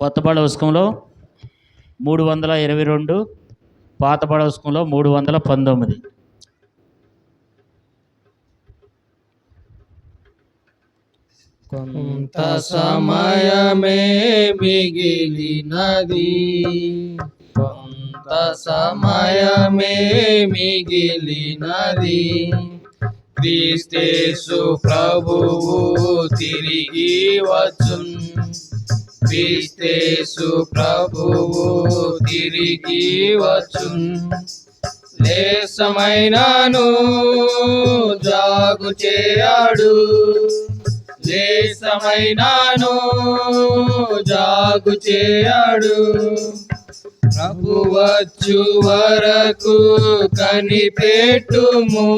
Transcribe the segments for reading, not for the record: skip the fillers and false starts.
కొత్త పడవస్కంలో 322, పాత పడవస్కంలో 319. కొంత సమయమే మిగిలినది, కొంత సమయమే మిగిలినది, క్రీస్తేసు ప్రభువు తిరిగి వచ్చున్, క్రీస్తేసు ప్రభువు తిరిగి వచ్చున్. లేసమైనాను జాగు చేయడు, లేసమైనాను జాగు చేయడు, ప్రభు వచ్చు వరకు కనిపెట్టుము,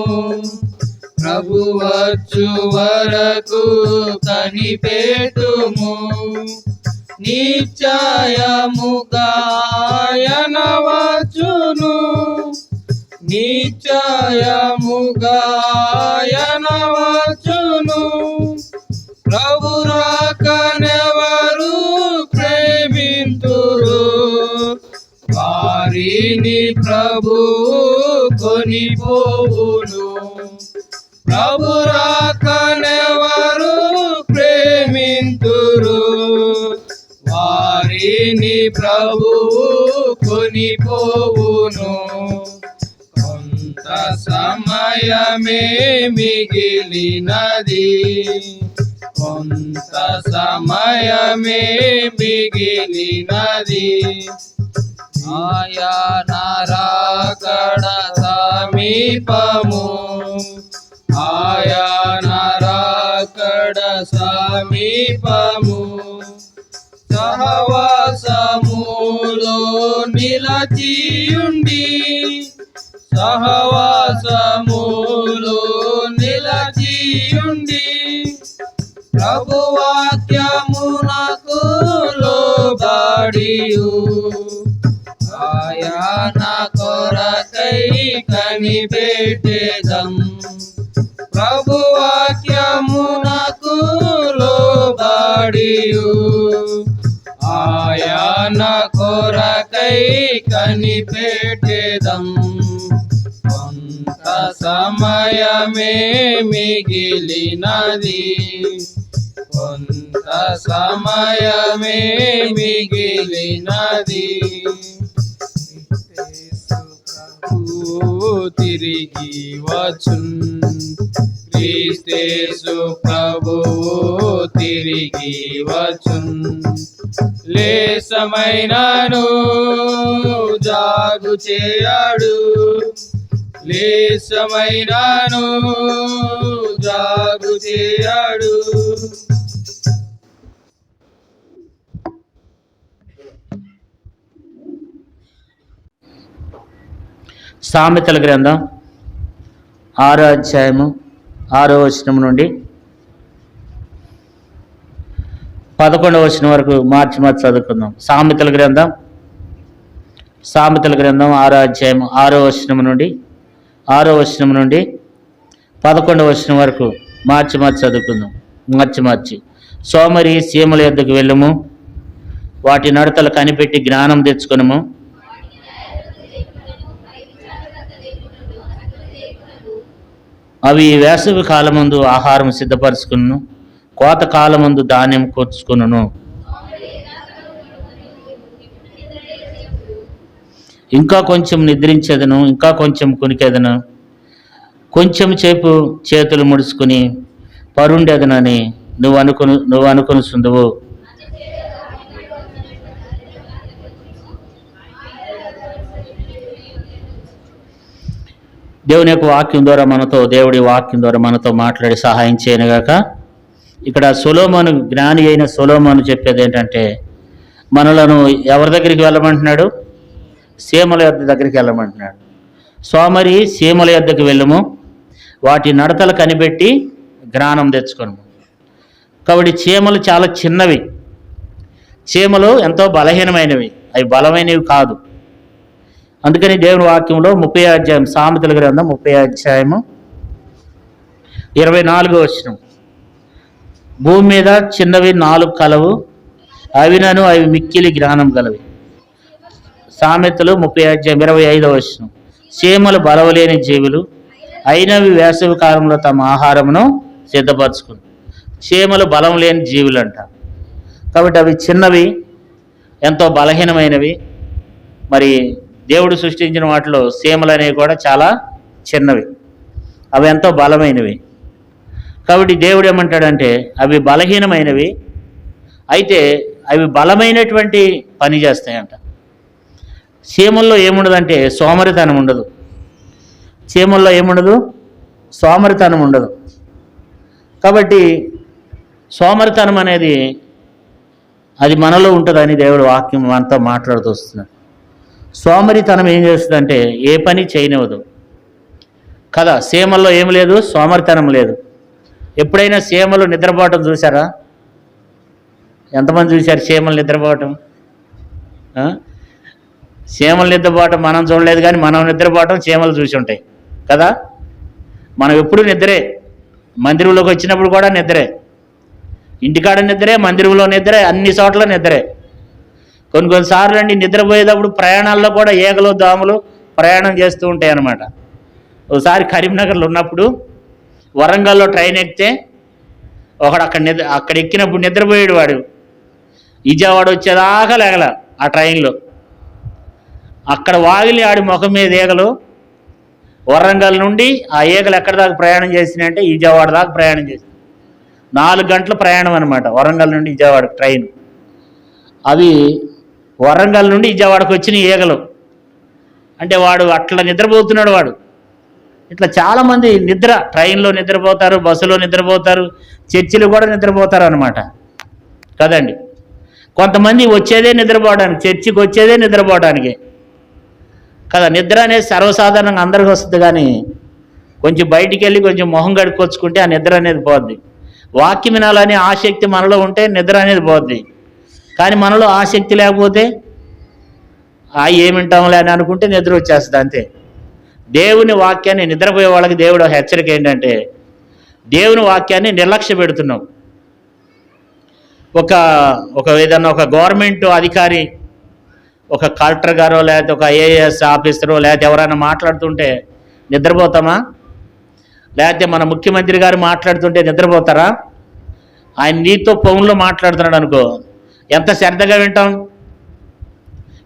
ప్రభు వచ్చు వరకు కనిపెట్టుము. నిశ్చయముగా ఆయన వచ్చును, నిశ్చయముగా ఆయన వచ్చును. ప్రభు రాకనెవరు ప్రేమింతురు, వారిని ప్రభు కొనిపోవును. ప్రభు రాకనెవరు ప్రేమింతురు, వారిని ప్రభు కొనిపోవును. కొంత సమయమే మిగిలినది, కొంత సమయమే మిగిలినది, ఆయన రాకడ సమీపము, ఆయన రాకడ సమీపము. సహవాసములో నిలచియుండి, సహవాసములో నిలచియుండి, ప్రభు వాక్యమునకు లోబడియు, ఆయన కొరకై కనిపెట్టెదం. ప్రభు వాక్యమునకు లోబడియు, ఆయన కొరకై కనిపెట్టెదం. కొంత సమయమే మిగిలినది, కొంత సమయమే మిగిలినది, తిరిగి వచ్చున్, క్రీస్తేసు ప్రభువు తిరిగి వచ్చున్. లేసమైనాను జాగు చేయడు, లేసమైనాను జాగు చేయడు. సామెతల గ్రంథం 6వ అధ్యాయము 6వ వచనం నుండి 11వ వచనం వరకు మార్చి చదువుకుందాం. సామెతల గ్రంథం 6వ అధ్యాయం 6వ వచనం నుండి 11వ వచనం వరకు మార్చి చదువుకుందాం. మార్చి సోమరి సీమల యొద్దకు వెళ్ళము, వాటి నడతలు కనిపెట్టి జ్ఞానం తెచ్చుకొనుము. అవి వేసవి కాలమందు ఆహారం సిద్ధపరచుకును, కోత కాలమందు ధాన్యం కూర్చుకును. ఇంకా కొంచెం నిద్రించేదను, ఇంకా కొంచెం కునికెదను, కొంచెం చేపు చేతులు ముడుచుకుని పరుండేదనని నువ్వు అనుకొనుచుందువు. దేవుని యొక్క వాక్యం ద్వారా దేవుడి వాక్యం ద్వారా మనతో మాట్లాడి సహాయం చేయనుగాక. ఇక్కడ సొలొమోను, జ్ఞాని అయిన సొలొమోను చెప్పేది ఏంటంటే, మనలను ఎవరి దగ్గరికి వెళ్ళమంటున్నాడు? సీమల యొద్ద దగ్గరికి వెళ్ళమంటున్నాడు. సోమరి సీమల యొద్దకు వెళ్ళము, వాటి నడతలు కనిపెట్టి జ్ఞానం తెచ్చుకోను. కాబట్టి చీమలు చాలా చిన్నవి, చీమలు ఎంతో బలహీనమైనవి, అవి బలమైనవి కాదు. అందుకని దేవుని వాక్యంలో 30వ అధ్యాయం, సామెతల గ్రంథం 30వ అధ్యాయము 24వ వచనం, భూమి మీద చిన్నవి 4 కలవు, అవి మిక్కిలి జ్ఞానం గలవి. సామెతలు 30:25. చీమలు బలవలేని జీవులు అయినవి వేసవి కాలంలో తమ ఆహారమును సిద్ధపరచుకుని. చీమలు బలం లేని జీవులు అంట. కాబట్టి అవి చిన్నవి, ఎంతో బలహీనమైనవి. మరి దేవుడు సృష్టించిన వాటిలో చీమలు అనేవి కూడా చాలా చిన్నవి, అవి ఎంతో బలమైనవి. కాబట్టి దేవుడు ఏమంటాడంటే అవి బలహీనమైనవి, అయితే అవి బలమైనటువంటి పని చేస్తాయంట. చీమల్లో ఏముండదంటే సోమరితనం ఉండదు. చీమల్లో ఏముండదు? సోమరితనం ఉండదు. కాబట్టి సోమరితనం అనేది అది మనలో ఉంటుందని దేవుడు వాక్యం మనతో మాట్లాడుతూ వస్తున్నాడు. సోమరితనం ఏం చేస్తుందంటే ఏ పని చేయనివ్వదు కదా. చీమల్లో ఏం లేదు? సోమరితనం లేదు. ఎప్పుడైనా చీమలు నిద్రపోవటం చూసారా? ఎంతమంది చూశారు చీమలు నిద్రపోవటం? చీమలు నిద్రపోవటం మనం చూడలేదు, కానీ మనం నిద్రపోవటం చీమలు చూసి ఉంటాయి కదా. మనం ఎప్పుడు నిద్రే, మందిరంలోకి వచ్చినప్పుడు కూడా నిద్రే, ఇంటికాడ నిద్రే, మందిరంలో నిద్రే, అన్ని చోట్ల నిద్రే. కొన్నిసార్లు అండి నిద్రపోయేటప్పుడు ప్రయాణాల్లో కూడా ఈగలు దోమలు ప్రయాణం చేస్తూ ఉంటాయి అన్నమాట. ఒకసారి కరీంనగర్లో ఉన్నప్పుడు వరంగల్లో ట్రైన్ ఎక్కితే ఒకడు అక్కడ ఎక్కినప్పుడు నిద్రపోయాడు. వాడు విజయవాడ వచ్చేదాకా లేగల ఆ ట్రైన్లో. అక్కడ వాగిలి ఆడి ముఖం మీద ఈగలు. వరంగల్ నుండి ఆ ఈగలు ఎక్కడి దాకా ప్రయాణం చేసినాయంటే విజయవాడ దాకా ప్రయాణం చేసి 4 గంటల ప్రయాణం అనమాట. వరంగల్ నుండి విజయవాడ ట్రైన్. అవి వరంగల్ నుండి విజయవాడకు వచ్చిన ఈగలు. అంటే వాడు అట్లా నిద్రపోతున్నాడు. వాడు ఇట్లా చాలామంది ట్రైన్లో నిద్రపోతారు, బస్సులో నిద్రపోతారు, చర్చిలో కూడా నిద్రపోతారు అనమాట కదండి. కొంతమంది వచ్చేదే నిద్రపోవడానికి, చర్చికి వచ్చేదే నిద్రపోవడానికి కదా. నిద్ర అనేది సర్వసాధారణంగా అందరికీ వస్తుంది, కానీ కొంచెం బయటికి వెళ్ళి కొంచెం మొహం గడుపుకొచ్చుకుంటే ఆ నిద్ర అనేది పోద్ది. వాక్యం వినాలని ఆసక్తి మనలో ఉంటే నిద్ర అనేది పోద్ది. కానీ మనలో ఆసక్తి లేకపోతే ఏమింటాంలే అని అనుకుంటే నిద్ర వచ్చేస్తుంది అంతే. దేవుని వాక్యాన్ని నిద్రపోయే వాళ్ళకి దేవుడు హెచ్చరిక ఏంటంటే దేవుని వాక్యాన్ని నిర్లక్ష్య పెడుతున్నాం. ఏదన్నా ఒక గవర్నమెంట్ అధికారి, ఒక కలెక్టర్ గారో లేకపోతే ఒక ఐఏఎస్ ఆఫీసరో లేకపోతే ఎవరైనా మాట్లాడుతుంటే నిద్రపోతామా? లేకపోతే మన ముఖ్యమంత్రి గారు మాట్లాడుతుంటే నిద్రపోతారా? ఆయన నీతో ఫోన్లో మాట్లాడుతున్నాడు అనుకో, ఎంత శ్రద్ధగా వింటాం.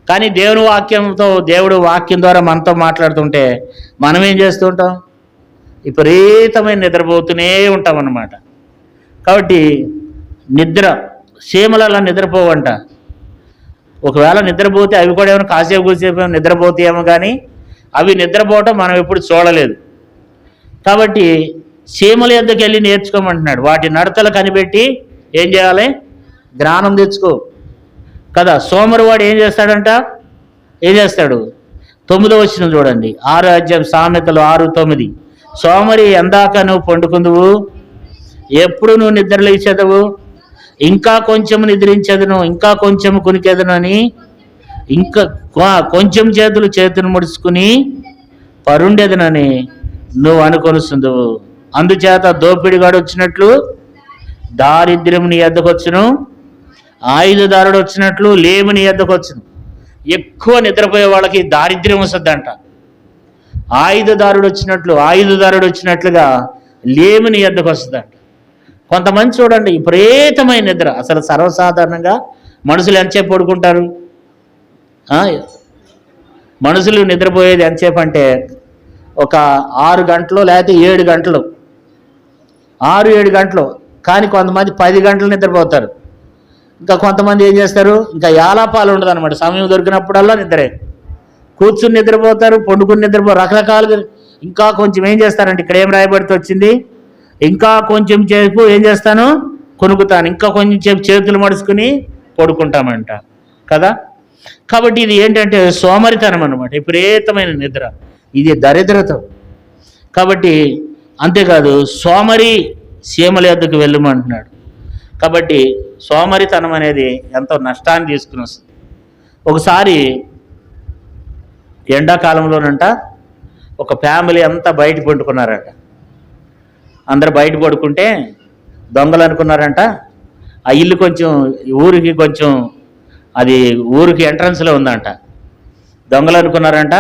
కానీ దేవుని వాక్యంతో, దేవుడు వాక్యం ద్వారా మనతో మాట్లాడుతుంటే మనం ఏం చేస్తూ ఉంటాం? విపరీతమైన నిద్రపోతూనే ఉంటాం అన్నమాట. కాబట్టి చీమలలా నిద్రపోవంట. ఒకవేళ నిద్రపోతే అవి కూడా ఏమైనా కూసేపు నిద్రపోతాయేమో, కానీ అవి నిద్రపోవటం మనం ఎప్పుడు చూడలేదు. కాబట్టి చీమల యొద్దకు వెళ్ళి నేర్చుకోమంటున్నాడు. వాటి నడతలు కనిపెట్టి ఏం చేయాలి? జ్ఞానం తెచ్చుకో కదా. సోమరివాడు ఏం చేస్తాడంట? ఏం చేస్తాడు? 9వ వచనం చూడండి, 6వ అధ్యాయం సామెతలు 6:9. సోమరి ఎందాక నువ్వు పండుకుందువు, ఎప్పుడు నువ్వు నిద్రలేచెదవు? ఇంకా కొంచెం నిద్రించదును, ఇంకా కొంచెం కునికెదను అని ఇంకా కొంచెం చేతులు ముడుచుకుని పరుండెదనని నువ్వు అనుకొనిస్తుందువు. అందుచేత దోపిడిగాడు వచ్చినట్లు దారిద్ర్యం నీ ఎద్దకు వచ్చును, ఆయుధదారుడు వచ్చినట్లు లేమి నీ ఎద్దకు వచ్చును. ఎక్కువ నిద్రపోయే వాళ్ళకి దారిద్ర్యం వస్తుందంట. ఆయుధదారుడు వచ్చినట్లుగా లేమి నీ ఎద్దకు వస్తుందంట. కొంతమంది చూడండి విపరీతమైన నిద్ర. అసలు సర్వసాధారణంగా మనుషులు ఎంతసేపు పడుకుంటారు? మనుషులు నిద్రపోయేది ఎంతసేపు అంటే ఒక 6 గంటలు లేకపోతే 7 గంటలు, 6-7 గంటలు. కానీ కొంతమంది 10 గంటలు నిద్రపోతారు. ఇంకా కొంతమంది ఏం చేస్తారు? ఇంకా యాలాపాలు ఉండదు అనమాట. సమయం దొరికినప్పుడల్లా నిద్రే. కూర్చుని నిద్రపోతారు, పండుకుని నిద్రపోతారు, రకరకాలుగా. ఇంకా కొంచెం ఏం చేస్తారంటే ఇక్కడ ఏం రాయబడితే వచ్చింది, ఇంకా కొంచెం సేపు ఏం చేస్తాను? కొనుక్కుతాను, ఇంకా కొంచెం సేపు చేతులు మడుచుకుని పడుకుంటామంట కదా. కాబట్టి ఇది ఏంటంటే సోమరితనం అన్నమాట, విపరీతమైన నిద్ర. ఇది దరిద్రత. కాబట్టి అంతేకాదు సోమరి చీమల యొద్దకు వెళ్ళమంటున్నాడు. కాబట్టి సోమరితనం అనేది ఎంతో నష్టాన్ని తీసుకుని వస్తుంది. ఒకసారి ఎండాకాలంలోనంట ఒక ఫ్యామిలీ అంతా బయట పడుకున్నారట. అందరు బయట పడుకుంటే దొంగలు అనుకున్నారంట ఆ ఇల్లు కొంచెం ఊరికి కొంచెం అది ఊరికి ఎంట్రన్స్లో ఉందంట. దొంగలు అనుకున్నారంట,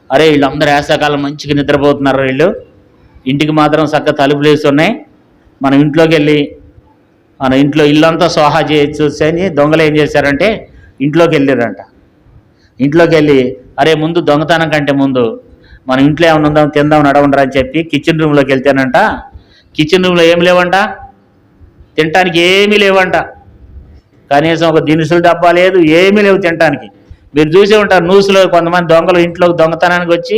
అరే వీళ్ళందరూ వేసవకాలం మంచిగా నిద్రపోతున్నారు, వీళ్ళు ఇంటికి మాత్రం చక్కగా తలుపులు వేసి ఉన్నాయి, మనం ఇంట్లోకి వెళ్ళి మన ఇంట్లో ఇల్లంతా సోహా చేయొచ్చు అని దొంగలు ఏం చేశారంటే ఇంట్లోకి వెళ్ళారంట. ఇంట్లోకి వెళ్ళి అరే ముందు దొంగతనం కంటే ముందు మన ఇంట్లో ఏమైనా ఉందాం తిందాం నడవండి అని చెప్పి కిచెన్ రూమ్లోకి వెళ్తేనంట, కిచెన్ రూమ్లో ఏమి లేవంట, తినటానికి ఏమీ లేవంట, కనీసం ఒక దినుసుల డబ్బా లేదు, ఏమీ లేవు తినటానికి. మీరు చూసే ఉంటారు న్యూస్లో కొంతమంది దొంగలు ఇంట్లోకి దొంగతనానికి వచ్చి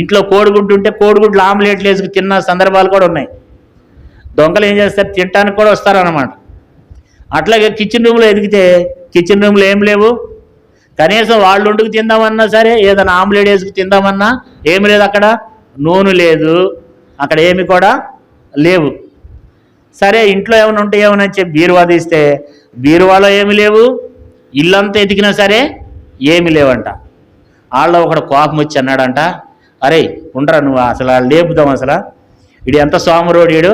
ఇంట్లో కోడిగుడ్డు ఉంటే కోడిగుడ్లు ఆమ్లెట్లు వేసుకు తిన్న సందర్భాలు కూడా ఉన్నాయి. దొంగలు ఏం చేస్తారు, తినటానికి కూడా వస్తారన్నమాట. అట్లాగే కిచెన్ రూమ్లో ఎదిగితే కిచెన్ రూమ్లో ఏం లేవు, కనీసం వాళ్ళు వండుకు తిందామన్నా సరే, ఏదైనా ఆమ్లెట్ వేసుకు తిందామన్నా ఏమి లేదు, అక్కడ నూనె లేదు, అక్కడ ఏమి కూడా లేవు. సరే ఇంట్లో ఏమైనా ఉంటే ఏమని చెప్పి బీరువా తీస్తే బీరువాలో ఏమి లేవు, ఇల్లంతా ఎతికినా సరే ఏమి లేవంట. వాళ్ళలో ఒకడు కోపం వచ్చి అన్నాడంట, అరే ఉండరా నువ్వు అసలు లేపుదాం, అసలు వీడు ఎంత సోమరోడు, వీడు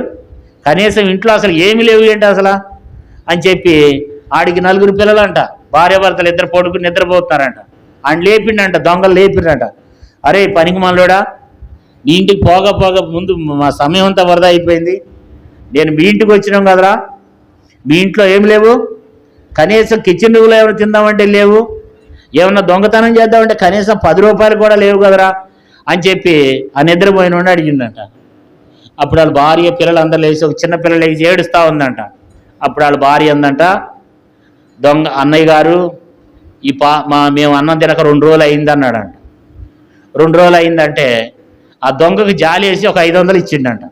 కనీసం ఇంట్లో అసలు ఏమి లేవు ఏంటి అసలు అని చెప్పి ఆడికి 4 పిల్లలు అంట, భార్యాభర్తలు ఇద్దరు పడుకుని నిద్రపోతున్నారంట. ఆయన లేపిండంట, దొంగలు లేపిండంట, అరే పనికి మనలోడా మీ ఇంటికి పోగా ముందు మా సమయం అంతా వరద అయిపోయింది, నేను మీ ఇంటికి వచ్చినాం కదరా, మీ ఇంట్లో ఏమి లేవు, కనీసం కిచెన్ రూమ్లో ఏమైనా తిందామంటే లేవు, ఏమన్నా దొంగతనం చేద్దామంటే కనీసం 10 రూపాయలు కూడా లేవు కదరా అని చెప్పి ఆ నిద్రపోయిన వాడిని అడిగిందంట. అప్పుడు వాళ్ళ భార్య పిల్లలు అందరూ లేచి, ఒక చిన్న పిల్లలు లేచి ఏడుస్తూ ఉందంట. అప్పుడు వాళ్ళ భార్య అందంట, దొంగ అన్నయ్య గారు మేము అన్నం తినక 2 రోజులు అయింది అన్నాడంట. 2 రోజులు అయిందంటే ఆ దొంగకి జాలి వేసి ఒక 500 ఇచ్చిండంట.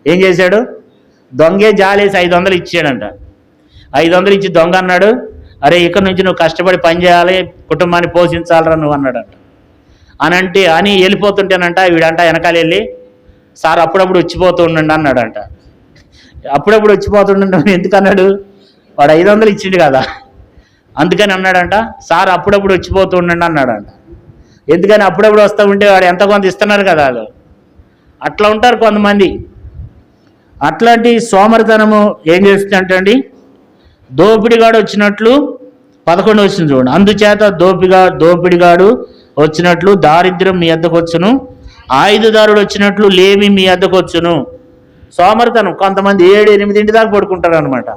ఏం చేశాడు, దొంగే జాలి వేసి 500 ఇచ్చాడంట. 500 ఇచ్చి దొంగ అన్నాడు, అరే ఇక్కడ నుంచి నువ్వు కష్టపడి పని చేయాలి, కుటుంబాన్ని పోషించాలరా నువ్వు అన్నాడంట. అని వెళ్ళిపోతుంటేనంట వీడంట వెనకాల వెళ్ళి, సార్ అప్పుడప్పుడు వచ్చిపోతూ ఉండండి అన్నాడంట. అప్పుడప్పుడు వచ్చిపోతుండండి ఎందుకన్నాడు, వాడు 500 ఇచ్చిండు కదా అందుకని అన్నాడంట, సార్ అప్పుడప్పుడు వచ్చిపోతూ ఉండండి అన్నాడంట. ఎందుకని అప్పుడప్పుడు వస్తూ ఉంటే వాడు ఎంత కొంత ఇస్తున్నారు కదా వాళ్ళు. అట్లా ఉంటారు కొంతమంది. అట్లాంటి సోమరితనము ఏం చేస్తుందంటే అండి, దోపిడిగాడు వచ్చినట్లు 11 వచ్చింది చూడండి, అందుచేత దోపిడిగాడు వచ్చినట్లు దారిద్ర్యం మీ వద్దకు వచ్చును, ఆయుధదారుడు వచ్చినట్లు లేమి మీ వద్దకు వచ్చును. సోమరితనం కొంతమంది 7-8 దాకా పడుకుంటారు అనమాట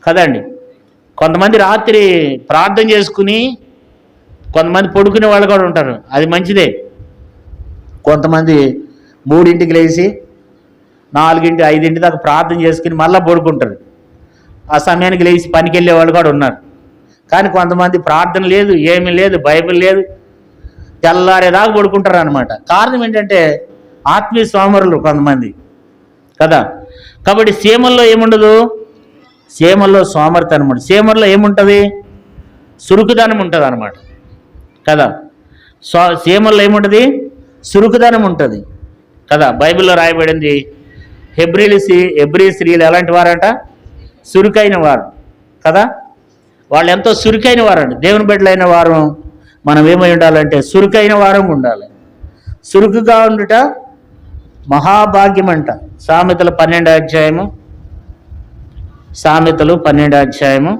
కదండి. కొంతమంది రాత్రి ప్రార్థన చేసుకుని కొంతమంది పడుకునే వాళ్ళు కూడా ఉంటారు, అది మంచిదే. కొంతమంది 3ంటికి లేచి 4, 5 దాకా ప్రార్థన చేసుకుని మళ్ళీ పడుకుంటారు. ఆ సమయానికి లేచి పనికి వెళ్ళే వాళ్ళు కూడా ఉన్నారు. కానీ కొంతమంది ప్రార్థన లేదు, ఏమీ లేదు, బైబిల్ లేదు, తెల్లారేదాకా పడుకుంటారు అనమాట. కారణం ఏంటంటే ఆత్మీయ సోమరులు కొంతమంది కదా. కాబట్టి సీమల్లో ఏముండదు, సీమల్లో సోమరితనం ఉంటుంది. సీమల్లో ఏముంటుంది, సురుకుదనం ఉంటుంది అనమాట కదా. సీమల్లో ఏముంటుంది, సురుకుదనం ఉంటుంది కదా. బైబిల్లో రాయబడింది, హెబ్రీ స్త్రీలు ఎలాంటి వారంట, సురుకైన వారు కదా. వాళ్ళు ఎంతో సురుకైన వారండి. దేవుని బిడ్డలైన వారు మనం ఏమై ఉండాలంటే సురుకైన వారంగా ఉండాలి. సురుకుగా ఉండుట మహాభాగ్యం అంట. సామెతలు 12వ అధ్యాయము, సామెతలు 12వ అధ్యాయము,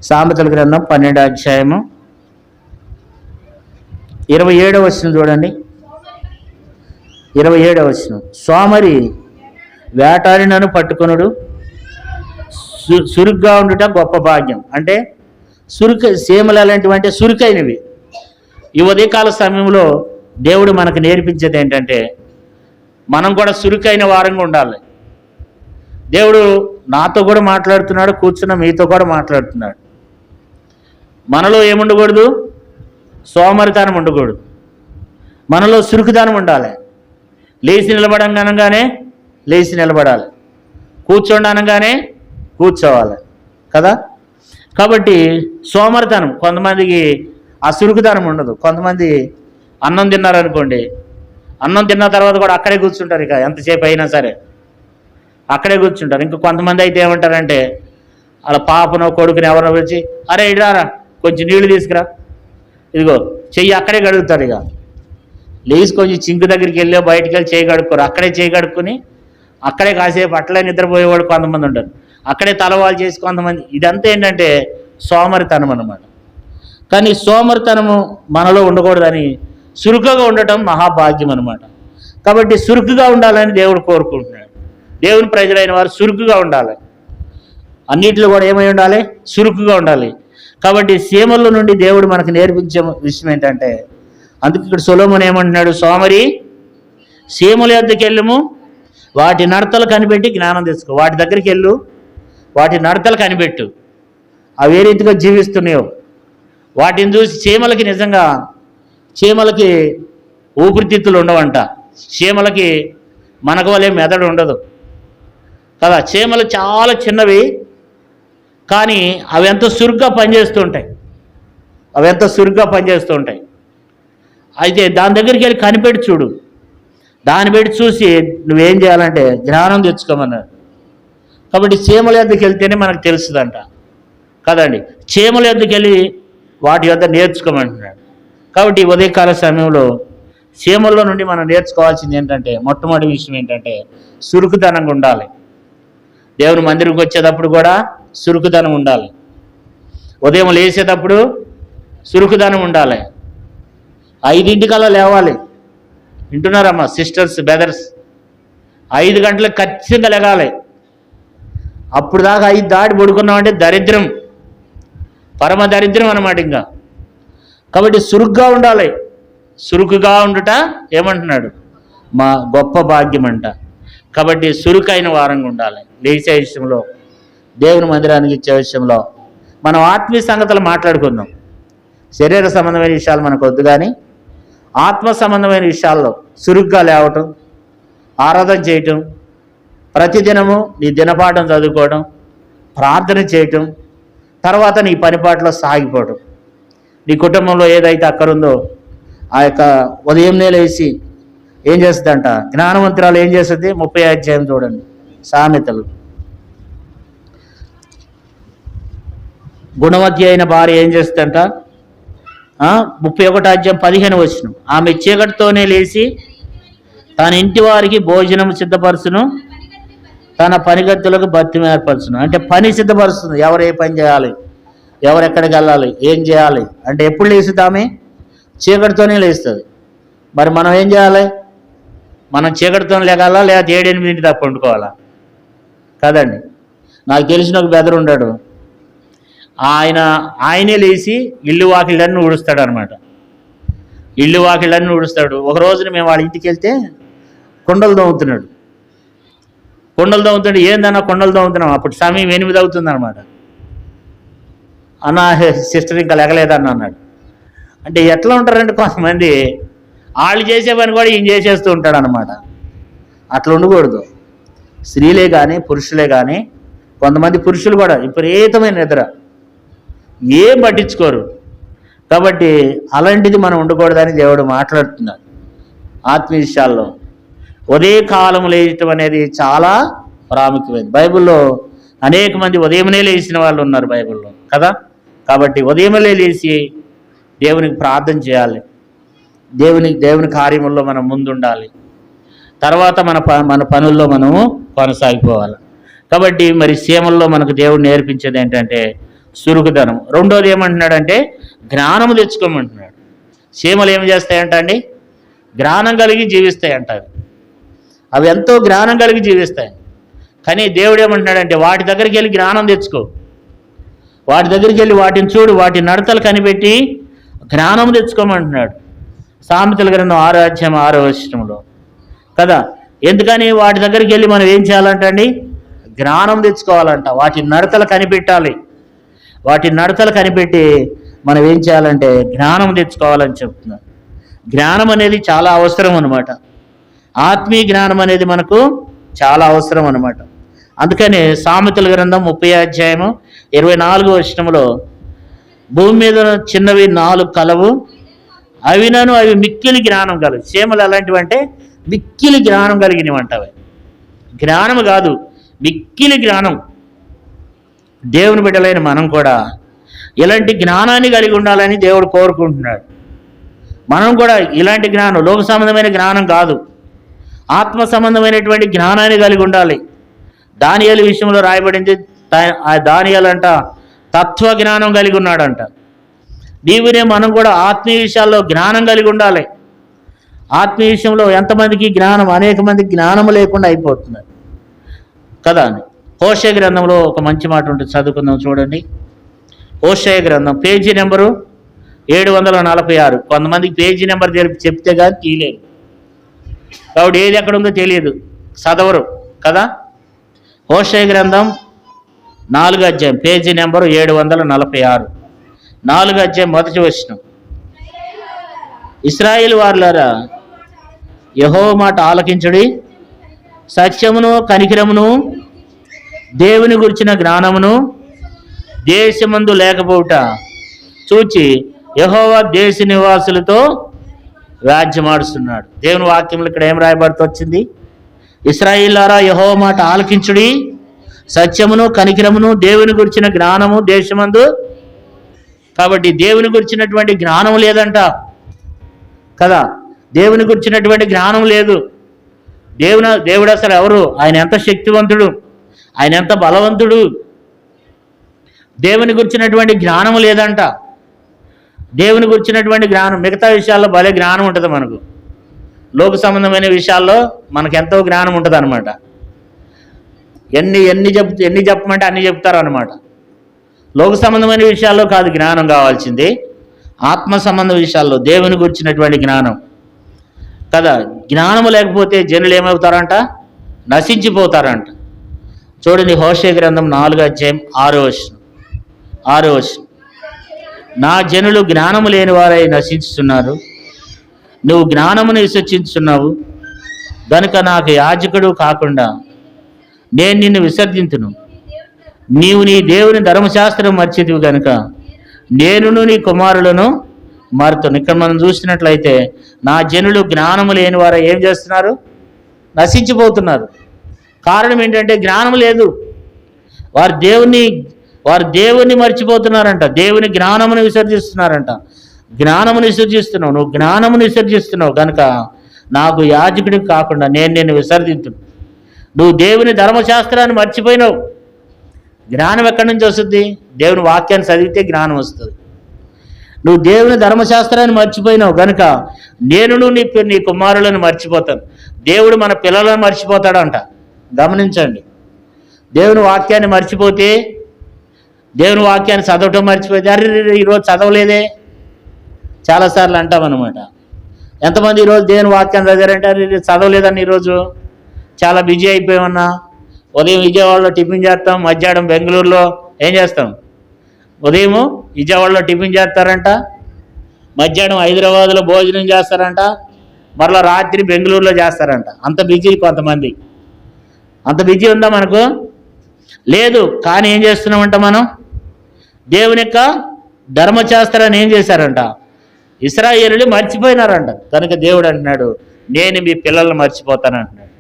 సామెతల గ్రంథం 12వ అధ్యాయము 27వ వచనం చూడండి. 27వ వచనం, సోమరి వేటాడినను పట్టుకొనుడు, సురుగ్గా ఉండుట గొప్ప భాగ్యం. అంటే సీమలు అలాంటివంటే సురుకైనవి. ఈ ఉదయకాల సమయంలో దేవుడు మనకు నేర్పించేది ఏంటంటే మనం కూడా సురుకైన వారంగా ఉండాలి. దేవుడు నాతో కూడా మాట్లాడుతున్నాడు, కూర్చున్న మీతో కూడా మాట్లాడుతున్నాడు. మనలో ఏముండకూడదు, సోమరితనం ఉండకూడదు, మనలో సురుకుదనం ఉండాలి. లేచి నిలబడంగానే లేచి నిలబడాలి, కూర్చోండి అనగానే కూర్చోవాలి కదా. కాబట్టి సోమరితనం, కొంతమందికి ఆ సురుకుదనం ఉండదు. కొంతమంది అన్నం తిన్నారనుకోండి, అన్నం తిన్న తర్వాత కూడా అక్కడే కూర్చుంటారు, ఇక ఎంతసేపు అయినా సరే అక్కడే కూర్చుంటారు. ఇంకా కొంతమంది అయితే ఏమంటారంటే వాళ్ళ పాపనో కొడుకుని ఎవరో వచ్చి, అరే ఇడారా కొంచెం నీళ్లు తీసుకురా, ఇదిగో చెయ్యి అక్కడే కడుగుతారు. ఇక లేచి కొంచెం చింకు దగ్గరికి వెళ్ళి బయటికి వెళ్ళి చేయి కడుక్కోరు, అక్కడే చేయి కడుక్కొని అక్కడే కాసేపు అట్లే నిద్రపోయేవాడు కొంతమంది ఉంటారు, అక్కడే తలవాలు చేసి కొంతమంది. ఇదంతా ఏంటంటే సోమరితనం అన్నమాట. కానీ సోమరితనము మనలో ఉండకూడదని చురుకుగా ఉండటం మహాభాగ్యం అన్నమాట. కాబట్టి చురుకుగా ఉండాలని దేవుడు కోరుకుంటున్నాడు. దేవుని ప్రజలైన వారు చురుకుగా ఉండాలి, అన్నిటిలో కూడా ఏమై ఉండాలి, చురుకుగా ఉండాలి. కాబట్టి సీమల నుండి దేవుడు మనకు నేర్పించే విషయం ఏంటంటే, అందుకు ఇక్కడ సొలొమోను ఏమంటున్నాడు, సోమరి సీమల యొద్దకు వెళ్ళము, వాటి నడతలు కనిపెట్టి జ్ఞానం తెచ్చుకో. వాటి దగ్గరికి వెళ్ళు, వాటి నడతలు కనిపెట్టు, అవి ఏ రీతిగా జీవిస్తున్నాయో వాటిని చూసి. చీమలకి ఊపిరితిత్తులు ఉండవంట, చీమలకి మనకు వలే మెదడు ఉండదు కదా. చీమలు చాలా చిన్నవి, కానీ అవి ఎంతో చురుగ్గా పనిచేస్తూ ఉంటాయి. అయితే దాని దగ్గరికి వెళ్ళి కనిపెట్టి చూడు, దాన్ని పెట్టి చూసి నువ్వేం చేయాలంటే జ్ఞానం తెచ్చుకోమన్నాడు. కాబట్టి చీమల యొద్దకు వెళ్తేనే మనకు తెలుస్తుందంట కదండి. చీమల యొద్దకు వెళ్ళి వాటి యొద్ద నేర్చుకోమంటున్నాడు. కాబట్టి ఉదయకాల సమయంలో చీమల్లో నుండి మనం నేర్చుకోవాల్సింది ఏంటంటే, మొట్టమొదటి విషయం ఏంటంటే చురుకుతనంగా ఉండాలి. దేవుని మందిరికి వచ్చేటప్పుడు కూడా చురుకుదనం ఉండాలి, ఉదయం లేచేటప్పుడు చురుకుదనం ఉండాలి, 5 లేవాలి. వింటున్నారమ్మా సిస్టర్స్, బ్రదర్స్? 5 గంటలకు ఖచ్చితంగా లెగాలి. అప్పుడు దాకా 5 దాటి పడుకున్నామంటే దరిద్రం, పరమ దరిద్రం అన్నమాట ఇంకా. కాబట్టి చురుగ్గా ఉండాలి. చురుకుగా ఉండుట ఏమంటున్నాడు, మా గొప్ప భాగ్యం అంట. కాబట్టి చురుకైన వారంగా ఉండాలి. లేచే విషయంలో, దేవుని మందిరానికి ఇచ్చే విషయంలో మనం ఆత్మీయ సంగతులు మాట్లాడుకుందాం. శరీర సంబంధమైన విషయాలు మనకు వద్దు, కానీ ఆత్మ సంబంధమైన విషయాల్లో చురుగ్గా లేవటం, ఆరాధన చేయటం, ప్రతిదినము నీ దినపాఠం చదువుకోవడం, ప్రార్థన చేయటం, తర్వాత నీ పనిపాట్లో సాగిపోవడం. నీ కుటుంబంలో ఏదైతే అక్కరుందో ఆ యొక్క ఉదయంనే లేచి ఏం చేస్తుందంట, జ్ఞానవంతురాలు ఏం చేస్తుంది, 30వ అధ్యాయం చూడండి, సామెతలు. గుణవతి అయిన భార్య ఏం చేస్తుందంట, 31వ అధ్యాయం 15వ వచనం, ఆమె చీకటితోనే లేచి తన ఇంటి వారికి భోజనం సిద్ధపరచును, తన పనిగత్తులకు బతిమ ఏర్పరచును. అంటే పని సిద్ధపరుస్తుంది, ఎవరు ఏ పని చేయాలి, ఎవరు ఎక్కడికి వెళ్ళాలి, ఏం చేయాలి అంటే. ఎప్పుడు లేస్తుంది ఆమె? చీకటితోనే లేస్తుంది. మరి మనం ఏం చేయాలి? మనం చీకటితో లేగాలా, లేదా 7-8 దాకా వండుకోవాలా కదండి. నాకు తెలిసిన ఒక బెదరు ఉన్నాడు, ఆయనే లేచి ఇల్లు వాకిళ్ళన్నీ ఊడుస్తాడు అనమాట. ఇల్లు వాకిళ్ళన్నీ ఊడుస్తాడు. ఒక రోజున మేము వాళ్ళ ఇంటికి వెళ్తే కొండలు తవ్వుతున్నాడు. ఏందన్నా కొండలు తవ్వుతున్నాం, అప్పుడు సమయం 8 అవుతుంది అనమాట. అన్న సిస్టర్ ఇంకా లెగలేదన్న అన్నాడు. అంటే ఎట్లా ఉంటారంటే కొంతమంది, వాళ్ళు చేసే పని కూడా ఈయన చేసేస్తూ ఉంటాడు అనమాట. అట్లా ఉండకూడదు. స్త్రీలే కానీ పురుషులే కానీ, కొంతమంది పురుషులు కూడా విపరీతమైన నిద్ర, ఏం పట్టించుకోరు. కాబట్టి అలాంటిది మనం ఉండకూడదని దేవుడు మాట్లాడుతున్నాడు ఆత్మీయ విషయాల్లో. ఉదయ కాలం లేచడం అనేది చాలా ప్రాముఖ్యమైనది. బైబిల్లో అనేక మంది ఉదయమే లేచిన వాళ్ళు ఉన్నారు బైబిల్లో కదా. కాబట్టి ఉదయమే లేచి దేవునికి ప్రార్థన చేయాలి, దేవుని కార్యముల్లో మనం ముందుండాలి, తర్వాత మన పనుల్లో మనము కొనసాగిపోవాలి. కాబట్టి మరి సీమల్లో మనకు దేవుడు నేర్పించేది ఏంటంటే చురుకుదనం. రెండోది ఏమంటున్నాడంటే జ్ఞానము తెచ్చుకోమంటున్నాడు. సీమలు ఏమి చేస్తాయంట అండి, జ్ఞానం కలిగి జీవిస్తాయంట. అవి ఎంతో జ్ఞానం కలిగి జీవిస్తాయి. కానీ దేవుడు ఏమంటున్నాడంటే వాటి దగ్గరికి వెళ్ళి జ్ఞానం తెచ్చుకో, వాటి దగ్గరికి వెళ్ళి వాటిని చూడు, వాటి నడతలు కనిపెట్టి జ్ఞానం తెచ్చుకోమంటున్నాడు. సామెతల గ్రంథం 6వ అధ్యాయం 6వ వచనంలో కదా. ఎందుకని వాటి దగ్గరికి వెళ్ళి మనం ఏం చేయాలంటండి, జ్ఞానం తెచ్చుకోవాలంట. వాటి నడతలు కనిపెట్టాలి. వాటి నడతలు కనిపెట్టి మనం ఏం చేయాలంటే జ్ఞానం తెచ్చుకోవాలని చెప్తున్నారు. జ్ఞానం అనేది చాలా అవసరం అన్నమాట. ఆత్మీయ జ్ఞానం అనేది మనకు చాలా అవసరం అన్నమాట. అందుకనే సామెతల గ్రంథం 30వ అధ్యాయము 24వ వచనంలో, భూమి మీద చిన్నవి 4 కలవు, అవి మిక్కిలి జ్ఞానం కలవు. చీమలు ఎలాంటివి అంటే మిక్కిలి జ్ఞానం కలిగినవి అంటవి. జ్ఞానం కాదు, మిక్కిలి జ్ఞానం. దేవుని బిడ్డలైన మనం కూడా ఇలాంటి జ్ఞానాన్ని కలిగి ఉండాలని దేవుడు కోరుకుంటున్నాడు. మనం కూడా ఇలాంటి జ్ఞానం, లోక సంబంధమైన జ్ఞానం కాదు, ఆత్మ సంబంధమైనటువంటి జ్ఞానాన్ని కలిగి ఉండాలి. దానియేలు విషయంలో రాయబడింది, ఆ దానియేలు అంట తత్వ జ్ఞానం కలిగి ఉన్నాడంట. నీవునే మనం కూడా ఆత్మీయ విషయాల్లో జ్ఞానం కలిగి ఉండాలి. ఆత్మీయ విషయంలో ఎంతమందికి జ్ఞానం, అనేక మందికి జ్ఞానం లేకుండా అయిపోతున్నారు కదా. హోషేయ గ్రంథంలో ఒక మంచి మాట ఉంటుంది, చదువుకుందాం చూడండి. హోషేయ గ్రంథం పేజీ నెంబరు 746. కొంతమందికి పేజీ నెంబర్ చెప్తే కానీ తీయలేదు, కాబట్టి ఏది ఎక్కడ ఉందో తెలియదు, చదవరు కదా. హోషేయ గ్రంథం 4వ అధ్యాయం పేజీ నెంబరు 746, 4వ అధ్యాయం 1వ వచనం. ఇశ్రాయేలు వారులారా, యెహోవా మాట ఆలకించుడి, సత్యమును కనికరమును దేవుని గురించిన జ్ఞానమును దేశమందు లేకపోవుట చూచి యెహోవా దేశ నివాసులతో వ్యాజ్యమాడుస్తున్నాడు. దేవుని వాక్యంలో ఇక్కడ ఏం రాయబడుతూ వచ్చింది? ఇశ్రాయేలులారా, యెహోవా మాట ఆలకించుడి, సత్యమును కనికరమును దేవుని గురించిన జ్ఞానము దేశమందు. కాబట్టి దేవుని గురించినటువంటి జ్ఞానం లేదంట కదా. దేవుని గురించినటువంటి జ్ఞానం లేదు. దేవుడు అసలు ఎవరు? ఆయన ఎంత శక్తివంతుడు, ఆయన ఎంత బలవంతుడు. దేవుని గురించినటువంటి జ్ఞానం లేదంట. దేవుని గురించినటువంటి జ్ఞానం, మిగతా విషయాల్లో భలే జ్ఞానం ఉంటుంది మనకు. లోక సంబంధమైన విషయాల్లో మనకు ఎంతో జ్ఞానం ఉంటుంది అనమాట. ఎన్ని చెప్పమంటే అన్ని చెప్తారు అనమాట. లోక సంబంధమైన విషయాల్లో కాదు జ్ఞానం కావాల్సింది, ఆత్మ సంబంధ విషయాల్లో దేవుని గురించినటువంటి జ్ఞానం కదా. జ్ఞానము లేకపోతే జనులు ఏమవుతారంట? నశించిపోతారంట. చూడండి, హోషేయ గ్రంథం 4వ అధ్యాయం 6వ వచనం. నా జనులు జ్ఞానము లేని వారై నశించుతున్నారు, నువ్వు జ్ఞానమును విసర్జించున్నావు గనుక నాకు యాజకుడు కాకుండా నేను నిన్ను విసర్జింతును. నీవు నీ దేవుని ధర్మశాస్త్రం మర్చితివి కనుక నేనును నీ కుమారులను మారుతాను. ఇక్కడ మనం చూసినట్లయితే నా జనులు జ్ఞానము లేని వారు ఏం చేస్తున్నారు? నశించిపోతున్నారు. కారణం ఏంటంటే జ్ఞానం లేదు. వారు దేవుణ్ణి మర్చిపోతున్నారంట, దేవుని జ్ఞానమును విసర్జిస్తున్నారంట. జ్ఞానమును విసర్జిస్తున్నావు, నువ్వు జ్ఞానమును విసర్జిస్తున్నావు కనుక నాకు యాజకుడికి కాకుండా నేను నిన్ను విసర్జించును. నువ్వు దేవుని ధర్మశాస్త్రాన్ని మర్చిపోయినావు. జ్ఞానం ఎక్కడి నుంచి వస్తుంది? దేవుని వాక్యాన్ని చదివితే జ్ఞానం వస్తుంది. నువ్వు దేవుని ధర్మశాస్త్రాన్ని మర్చిపోయినావు కనుక నేను నీ కుమారులను మర్చిపోతాను. దేవుడు మన పిల్లలను మర్చిపోతాడంట. గమనించండి, దేవుని వాక్యాన్ని మర్చిపోతే, దేవుని వాక్యాన్ని చదవటం మర్చిపోతే, అరే ఈరోజు చదవలేదే చాలాసార్లు అంటామన్నమాట. ఎంతమంది ఈరోజు దేవుని వాక్యాన్ని చదివారంటే అరే చదవలేదని ఈరోజు చాలా బిజీ అయిపోయామన్నా. ఉదయం విజయవాడలో టిఫిన్ చేస్తాం, మధ్యాహ్నం బెంగళూరులో ఏం చేస్తాం? ఉదయం విజయవాడలో టిఫిన్ చేస్తారంట, మధ్యాహ్నం హైదరాబాద్లో భోజనం చేస్తారంట, మరలా రాత్రి బెంగళూరులో చేస్తారంట. అంత బిజీ కొంతమంది. అంత బిజీ ఉందా మనకు? లేదు. కానీ ఏం చేస్తున్నామంట మనం? దేవుని యొక్క ధర్మశాస్త్రాన్ని ఏం చేశారంట? ఇశ్రాయేలులు మర్చిపోయినారంట. కనుక దేవుడు అంటున్నాడు, నేను మీ పిల్లల్ని మర్చిపోతాను అంటున్నాడు.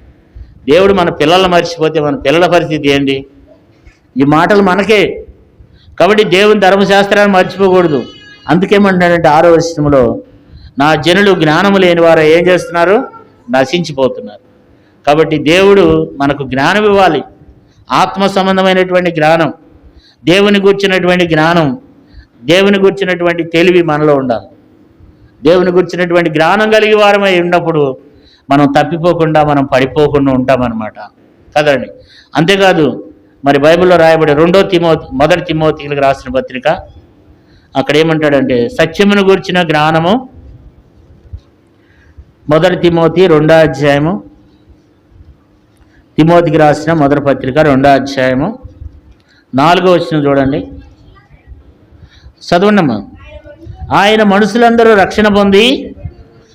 దేవుడు మన పిల్లల్ని మర్చిపోతే మన పిల్లల పరిస్థితి ఏంటి? ఈ మాటలు మనకే. కాబట్టి దేవుని ధర్మశాస్త్రాన్ని మర్చిపోకూడదు. అందుకేమంటున్నాడంటే 6వ వచనంలో, నా జనులు జ్ఞానము లేని వారు ఏం చేస్తున్నారు? నశించిపోతున్నారు. కాబట్టి దేవుడు మనకు జ్ఞానం ఇవ్వాలి. ఆత్మ సంబంధమైనటువంటి జ్ఞానం, దేవుని గురించినటువంటి జ్ఞానం, దేవుని గురించినటువంటి తెలివి మనలో ఉండాలి. దేవుని గురించినటువంటి జ్ఞానం కలిగి వారమై ఉన్నప్పుడు మనం తప్పిపోకుండా, మనం పడిపోకుండా ఉంటామన్నమాట కదండి. అంతేకాదు, మరి బైబిల్లో రాయబడే 1 తిమోతికి రాసిన పత్రిక, అక్కడ ఏమంటాడంటే సత్యమును గురించిన జ్ఞానము. 1 తిమోతి 2వ అధ్యాయము, తిమోతికి రాసిన మొదటి పత్రిక 2వ అధ్యాయము 4వ వచనం చూడండి, చదవండమ్మా. ఆయన మనుషులందరూ రక్షణ పొంది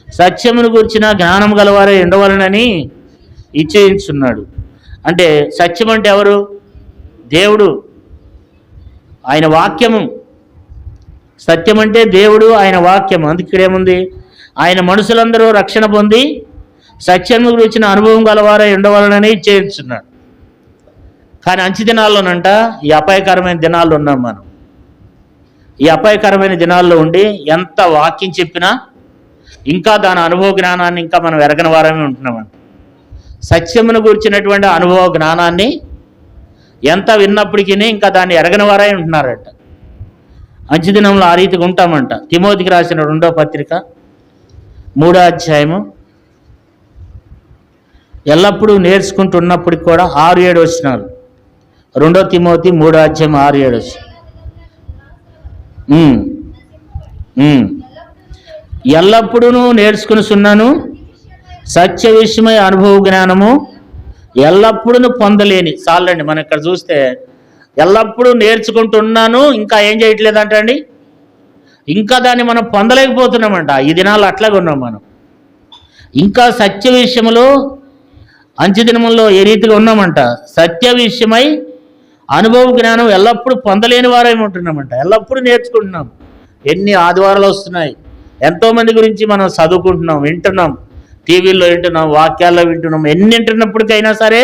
సత్యమును గురించిన జ్ఞానం గలవారే ఉండవలనని ఇచ్చేయించున్నాడు. అంటే సత్యం అంటే ఎవరు? దేవుడు, ఆయన వాక్యము. సత్యం అంటే దేవుడు, ఆయన వాక్యము. అందుకే ఇక్కడేముంది? ఆయన మనుషులందరూ రక్షణ పొంది సత్యము గురించిన అనుభవం గలవారే ఉండవలనని ఇచ్చేయించున్నాడు. కానీ అంచె దినాల్లోనంట, ఈ అపాయకరమైన దినాల్లో ఉన్నాం మనం. ఈ అపాయకరమైన దినాల్లో ఉండి ఎంత వాక్యం చెప్పినా ఇంకా దాని అనుభవ జ్ఞానాన్ని ఇంకా మనం ఎరగని వారమే ఉంటున్నామంట. సత్యమును గూర్చినటువంటి అనుభవ జ్ఞానాన్ని ఎంత విన్నప్పటికీ ఇంకా దాన్ని ఎరగని వారై ఉంటున్నారట. అంచెదినంలో ఆ రీతిగా ఉంటామంట. తిమోతికి రాసిన 2వ పత్రిక 3వ అధ్యాయము ఎల్లప్పుడూ నేర్చుకుంటున్నప్పటికి కూడా 6-7 వచనాలు. 2 తిమోతి 3వ అధ్యాయం 6-7 వచనం. ఎల్లప్పుడూ నేర్చుకునిచున్నాను, సత్య విషయమై అనుభవ జ్ఞానము ఎల్లప్పుడూ పొందలేని. చాలండి, మనం ఇక్కడ చూస్తే ఎల్లప్పుడూ నేర్చుకుంటున్నాను, ఇంకా ఏం చేయట్లేదంటండి, ఇంకా దాన్ని మనం పొందలేకపోతున్నామంట. ఈ దినాలు అట్లాగే ఉన్నాం మనం. ఇంకా సత్య విషయంలో అంచెదినములో ఏ రీతిగా ఉన్నామంట, సత్య విషయమై అనుభవ జ్ఞానం ఎల్లప్పుడూ పొందలేని వారేమి ఉంటున్నామంట. ఎల్లప్పుడూ నేర్చుకుంటున్నాం. ఎన్ని ఆదివారాలు వస్తున్నాయి, ఎంతోమంది గురించి మనం చదువుకుంటున్నాం, వింటున్నాం, టీవీల్లో వింటున్నాం, వాక్యాల్లో వింటున్నాం. ఎన్ని వింటున్నప్పటికైనా సరే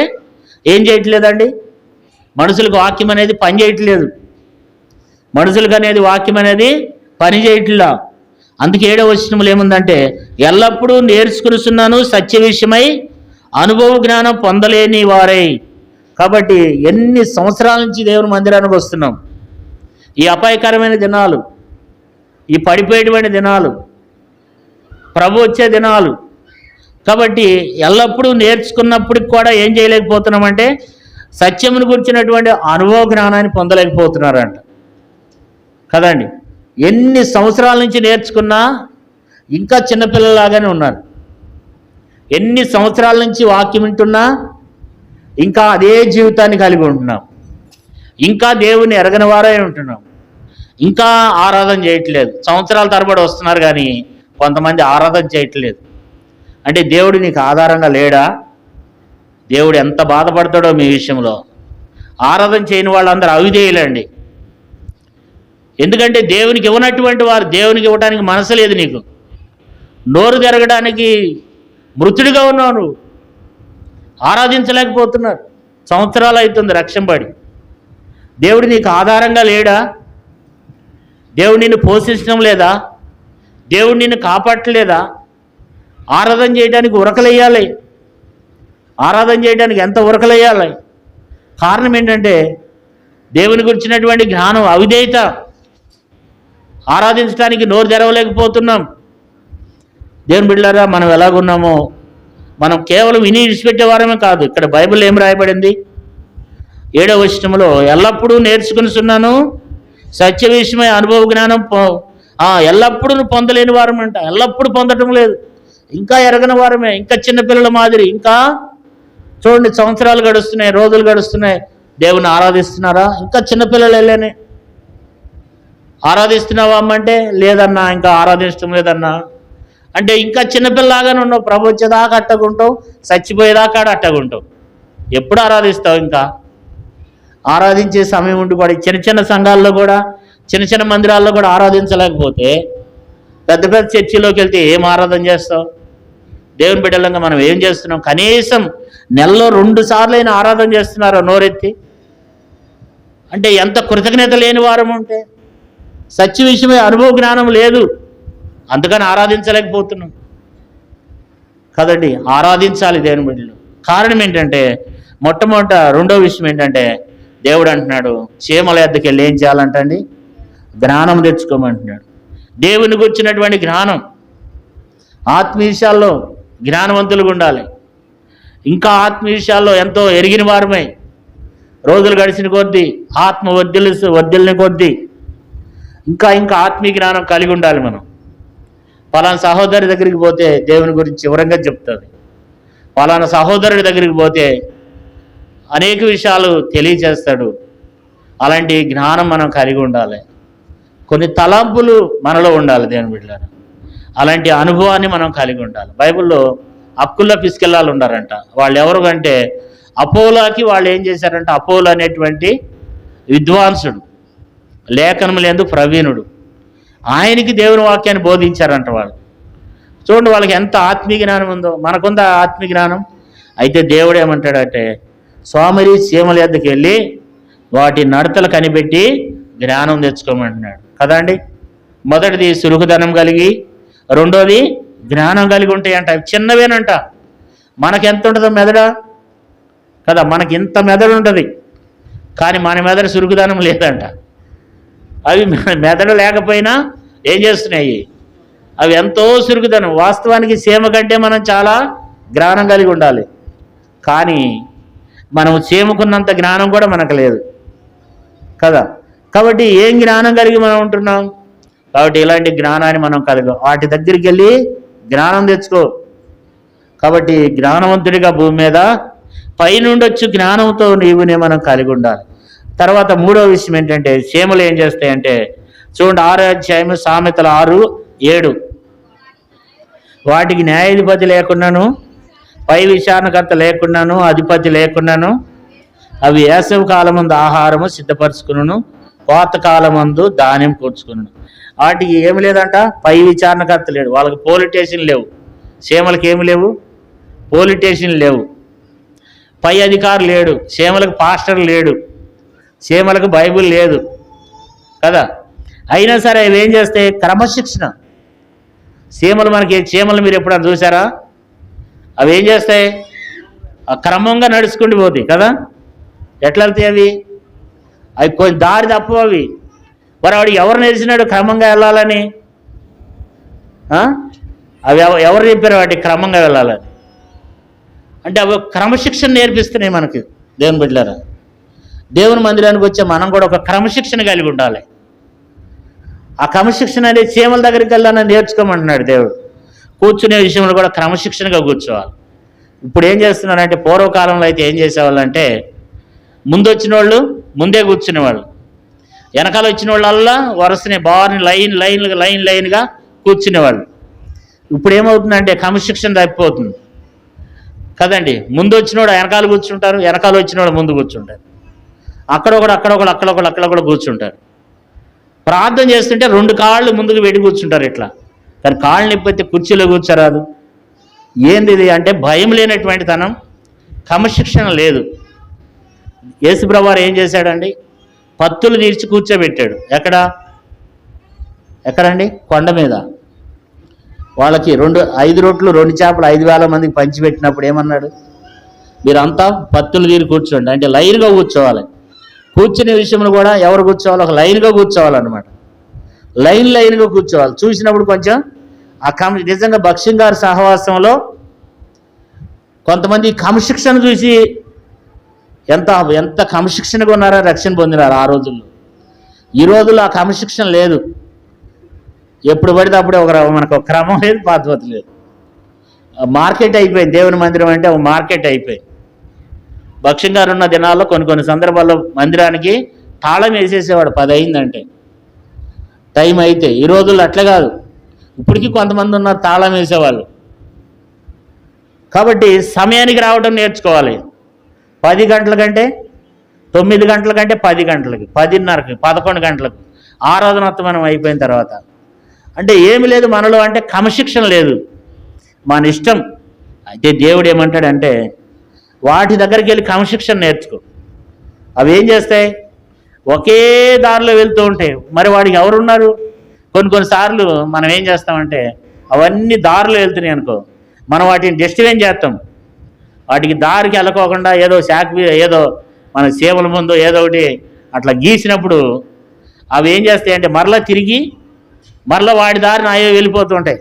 ఏం చేయట్లేదండి, మనుషులకు వాక్యం అనేది పని చేయట్లేదు. మనుషులకు అనేది వాక్యం అనేది పని చేయట్లా. అందుకే 7వ వచనంలో ఏముందంటే, ఎల్లప్పుడూ నేర్చుకునిచున్నాను, సత్య విషయమై అనుభవ జ్ఞానం పొందలేని వారై. కాబట్టి ఎన్ని సంవత్సరాల నుంచి దేవుని మందిరానికి వస్తున్నాం. ఈ అపాయకరమైన దినాలు, ఈ పడిపోయేటువంటి దినాలు, ప్రభు వచ్చే దినాలు. కాబట్టి ఎల్లప్పుడూ నేర్చుకున్నప్పటికి కూడా ఏం చేయలేకపోతున్నామంటే, సత్యమును గురించినటువంటి అనుభవ జ్ఞానాన్ని పొందలేకపోతున్నారంట కదండి. ఎన్ని సంవత్సరాల నుంచి నేర్చుకున్నా ఇంకా చిన్నపిల్లలాగానే ఉన్నారు. ఎన్ని సంవత్సరాల నుంచి వాక్యం వింటున్నా ఇంకా అదే జీవితాన్ని కలిగి ఉంటున్నాం. ఇంకా దేవుని ఎరగని వారే ఉంటున్నాం. ఇంకా ఆరాధన చేయట్లేదు. సంవత్సరాల తరబడి వస్తున్నారు కానీ కొంతమంది ఆరాధన చేయట్లేదు. అంటే దేవుడు నీకు ఆధారంగా లేడా? దేవుడు ఎంత బాధపడతాడో మీ విషయంలో. ఆరాధన చేయని వాళ్ళందరూ అవిధేయులండి. ఎందుకంటే దేవునికి ఇవ్వనటువంటి వారు, దేవునికి ఇవ్వడానికి మనసు లేదు నీకు. నోరు తిరగడానికి మృతుడిగా ఉన్నావు నువ్వు. ఆరాధించలేకపోతున్నారు. సంవత్సరాలు అవుతుంది రక్షంపడి. దేవుడు నీకు ఆధారంగా లేడా? దేవుడు నిన్ను పోషించడం లేదా? దేవుడు నిన్ను కాపాడలేదా? ఆరాధన చేయడానికి ఉరకలేయాలి. ఆరాధన చేయడానికి ఎంత ఉరకలేయాలి? కారణం ఏంటంటే దేవుని గురించినటువంటి జ్ఞానం, అవిధేయత. ఆరాధించడానికి నోరు తెరవలేకపోతున్నాం. దేవుని బిడ్డలారా, మనం ఎలాగున్నామో మనం కేవలం విని విడిచిపెట్టేవారమే కాదు. ఇక్కడ బైబిల్ ఏం రాయబడింది? 7వ వచనంలో ఎల్లప్పుడూ నేర్చుకునిచున్నాను, సత్య విషయమై అనుభవ జ్ఞానం ఎల్లప్పుడూ పొందలేని వారమంట. ఎల్లప్పుడూ పొందటం లేదు. ఇంకా ఎరగని వారమే. ఇంకా చిన్నపిల్లల మాదిరి. ఇంకా చూడండి, సంవత్సరాలు గడుస్తున్నాయి, రోజులు గడుస్తున్నాయి, దేవుని ఆరాధిస్తున్నారా? ఇంకా చిన్నపిల్లలు వెళ్ళానే. ఆరాధిస్తున్నావా అమ్మంటే లేదన్నా, ఇంకా ఆరాధించడం లేదన్నా. అంటే ఇంకా చిన్నపిల్లలాగానే ఉన్నావు. ప్రభు వచ్చేదాకా అట్టగుంటావు, చచ్చిపోయేదాకా అట్టగుంటావు. ఎప్పుడు ఆరాధిస్తావు? ఇంకా ఆరాధించే సమయం ఉండి కూడా చిన్న చిన్న సంఘాల్లో కూడా, చిన్న చిన్న మందిరాల్లో కూడా ఆరాధించలేకపోతే పెద్ద పెద్ద చర్చిలోకి వెళ్తే ఏం ఆరాధన చేస్తావు? దేవుని బిడ్డలంగా మనం ఏం చేస్తున్నాం? కనీసం నెలలో 2 సార్లైనా ఆరాధన చేస్తున్నారో నోరెత్తి? అంటే ఎంత కృతజ్ఞత లేని వారం ఉంటే. సత్య విషయమే అనుభవ జ్ఞానం లేదు, అందుకని ఆరాధించలేకపోతున్నాం కదండి. ఆరాధించాలి దేవుని బిడ్డలు. కారణం ఏంటంటే, మొట్టమొదట 2వ విషయం ఏంటంటే, దేవుడు అంటున్నాడు చీమల ఎద్దకు వెళ్ళి ఏం చేయాలంటండి? జ్ఞానం తెచ్చుకోమంటున్నాడు. దేవుని గురించినటువంటి జ్ఞానం. ఆత్మీయ విషయాల్లో జ్ఞానవంతులుగా ఉండాలి. ఇంకా ఆత్మీయ విషయాల్లో ఎంతో ఎరిగిన వారమై రోజులు గడిచిన కొద్దీ, ఆత్మ వర్ధిల్లిన కొద్దీ ఇంకా ఇంకా ఆత్మీయ జ్ఞానం కలిగి ఉండాలి మనం. పలానా సహోదరి దగ్గరికి పోతే దేవుని గురించి వివరంగా చెప్తుంది. పలానా సహోదరుడి దగ్గరికి పోతే అనేక విషయాలు తెలియచేస్తాడు. అలాంటి జ్ఞానం మనం కలిగి ఉండాలి. కొన్ని తలంపులు మనలో ఉండాలి దేవుని బిడ్డలారా. అలాంటి అనుభవాన్ని మనం కలిగి ఉండాలి. బైబిల్లో అక్కుల పిస్కెళ్ళాలు ఉన్నారంట. వాళ్ళు ఎవరు అంటే అపోలోకి వాళ్ళు ఏం చేశారంటే, అపోలో అనేటువంటి విద్వాంసుడు, లేఖనములందు ప్రవీణుడు, ఆయనకి దేవుని వాక్యాన్ని బోధించారంట వాళ్ళు. చూడండి వాళ్ళకి ఎంత ఆత్మీయ జ్ఞానం ఉందో. మనకుందా ఆత్మీయ జ్ఞానం? అయితే దేవుడు ఏమంటాడంటే, సోమరి చీమల ఎద్దకు వెళ్ళి వాటి నడతలు కనిపెట్టి జ్ఞానం తెచ్చుకోమంటున్నాడు కదండి. మొదటిది సులుకుదనం కలిగి, రెండోది జ్ఞానం కలిగి ఉంటాయంట. చిన్నవేనంట. మనకెంత ఉంటుందో మెదడు కదా, మనకి ఇంత మెదడు ఉంటుంది, కానీ మన మెదడు చురుకుదనం లేదంట. అవి మెదడు లేకపోయినా ఏం చేస్తున్నాయి, అవి ఎంతో చురుకుదనం. వాస్తవానికి చీమ కంటే మనం చాలా జ్ఞానం కలిగి ఉండాలి, కానీ మనం చీమకున్నంత జ్ఞానం కూడా మనకు లేదు కదా. కాబట్టి ఏం జ్ఞానం కలిగి మనం ఉంటున్నాం? కాబట్టి ఇలాంటి జ్ఞానాన్ని మనం కలిగి వాటి దగ్గరికి వెళ్ళి జ్ఞానం తెచ్చుకో. కాబట్టి జ్ఞానవంతుడిగా భూమి మీద పైనుండి వచ్చి జ్ఞానంతో నీవునే మనం కలిగి ఉండాలి. తర్వాత మూడో విషయం ఏంటంటే, చీమలు ఏం చేస్తాయంటే, చూడండి 6వ అధ్యాయం సామెతలు 6:7, వాటికి న్యాయాధిపతి లేకున్నాను, పై విచారణకర్త లేకున్నాను, అధిపతి లేకున్నాను, అవి వేసవి కాలమందు ఆహారము సిద్ధపరచుకును, కోతకాలమందు ధాన్యం కూర్చుకును. వాటికి ఏమి లేదంట, పై విచారణకర్త లేడు, వాళ్ళకి పోలీస్ స్టేషన్ లేవు. చీమలకి ఏమి లేవు, పోలీస్ స్టేషన్ లేవు, పై అధికారి లేడు, చీమలకు పాస్టర్ లేడు, చీమలకు బైబిల్ లేదు కదా. అయినా సరే అవి ఏం చేస్తాయి, క్రమశిక్షణ. చీమలు చీమలు మీరు ఎప్పుడైనా చూసారా? అవి ఏం చేస్తాయి, క్రమంగా నడుచుకుంటూ పోతాయి కదా. ఎట్లా వెళ్తాయి అవి కొంచెం దారి తప్పవు అవి. మరి వాడికి ఎవరు నేర్చినాడు క్రమంగా వెళ్ళాలని? అవి ఎవరు చెప్పారు వాటికి క్రమంగా వెళ్ళాలని? అంటే అవి క్రమశిక్షణ నేర్పిస్తున్నాయి మనకి. దేవుని బిడ్డలారా, దేవుని మందిరానికి వచ్చే మనం కూడా ఒక క్రమశిక్షణ కలిగి ఉండాలి. ఆ క్రమశిక్షణ అనేది చీమల దగ్గరికి వెళ్ళాలని నేర్చుకోమంటున్నాడు దేవుడు. కూర్చునే విషయంలో కూడా క్రమశిక్షణగా కూర్చోవాలి. ఇప్పుడు ఏం చేస్తున్నారంటే, పూర్వకాలంలో అయితే ఏం చేసేవాళ్ళంటే, ముందు వచ్చిన వాళ్ళు ముందే కూర్చునేవాళ్ళు, వెనకాల వచ్చిన వాళ్ళల్లా వరుసనే బాగా లైన్గా కూర్చునేవాళ్ళు. ఇప్పుడు ఏమవుతుందంటే క్రమశిక్షణ తప్పిపోతుంది కదండి. ముందు వచ్చినవాడు వెనకాల కూర్చుంటారు, వెనకాల వచ్చినవాడు ముందు కూర్చుంటారు, అక్కడొకడు కూర్చుంటారు. ప్రార్థన చేస్తుంటే 2 కాళ్ళు ముందుకు వెడి కూర్చుంటారు ఇట్లా. కానీ కాళ్ళు నొప్పి కుర్చీలో కూర్చోరాదు. ఏంది ఇది అంటే భయం లేనటువంటి తనం, క్రమశిక్షణ లేదు. యేసుప్రభువారు ఏం చేశాడండి, పత్తులు తీర్చి కూర్చోబెట్టాడు. ఎక్కడండి? కొండ మీద. వాళ్ళకి 5 రొట్లు 2 చేపలు 5,000 మందికి పంచిపెట్టినప్పుడు ఏమన్నాడు, మీరంతా పత్తులు తీరి కూర్చోండి అంటే లైన్గా కూర్చోవాలి. కూర్చునే విషయంలో కూడా ఎవరు కూర్చోవాలి, ఒక లైన్గా కూర్చోవాలన్నమాట. లైన్గా కూర్చోవాలి. చూసినప్పుడు కొంచెం నిజంగా భక్ష్యం గారి సహవాసంలో కొంతమంది క్రమశిక్షణ చూసి ఎంత క్రమశిక్షణగా ఉన్నారో రక్షణ పొందినారు ఆ రోజుల్లో. ఈ రోజుల్లో ఆ క్రమశిక్షణ లేదు. ఎప్పుడు పడితే అప్పుడే మనకు ఒక క్రమం లేదు, పద్ధతి లేదు. మార్కెట్ అయిపోయింది. దేవుని మందిరం అంటే ఒక మార్కెట్ అయిపోయింది. భక్ష్యం గారు ఉన్న దినాల్లో కొన్ని సందర్భాల్లో మందిరానికి తాళం వేసేసేవాడు 10 అయిందంటే, టైం అయితే. ఈ రోజుల్లో అట్లా కాదు, ఇప్పటికీ కొంతమంది ఉన్నారు తాళం వేసేవాళ్ళు. కాబట్టి సమయానికి రావడం నేర్చుకోవాలి. 10 గంటల కంటే 9 గంటల కంటే 10 గంటలకి, 10:30కి, 11 గంటలకు ఆరాధనోత్తమనం అయిపోయిన తర్వాత. అంటే ఏమి లేదు మనలో, అంటే క్రమశిక్షణ లేదు, మన ఇష్టం. అయితే దేవుడు ఏమంటాడంటే, వాటి దగ్గరికి వెళ్ళి క్రమశిక్షణ నేర్చుకో. అవి ఏం చేస్తాయి, ఒకే దారిలో వెళ్తూ ఉంటాయి. మరి వాడికి ఎవరున్నారు? కొన్నిసార్లు మనం ఏం చేస్తామంటే, అవన్నీ దారిలో వెళ్తున్నాయి అనుకో, మనం వాటిని డిస్టర్బెన్స్ చేస్తాం. వాటికి దారికి వెళ్ళకోకుండా ఏదో మన సేవల ముందు ఏదో ఒకటి అట్లా గీసినప్పుడు అవి ఏం చేస్తాయంటే మరలా తిరిగి వాడి దారిని అయ్యో వెళ్ళిపోతుంటాయి.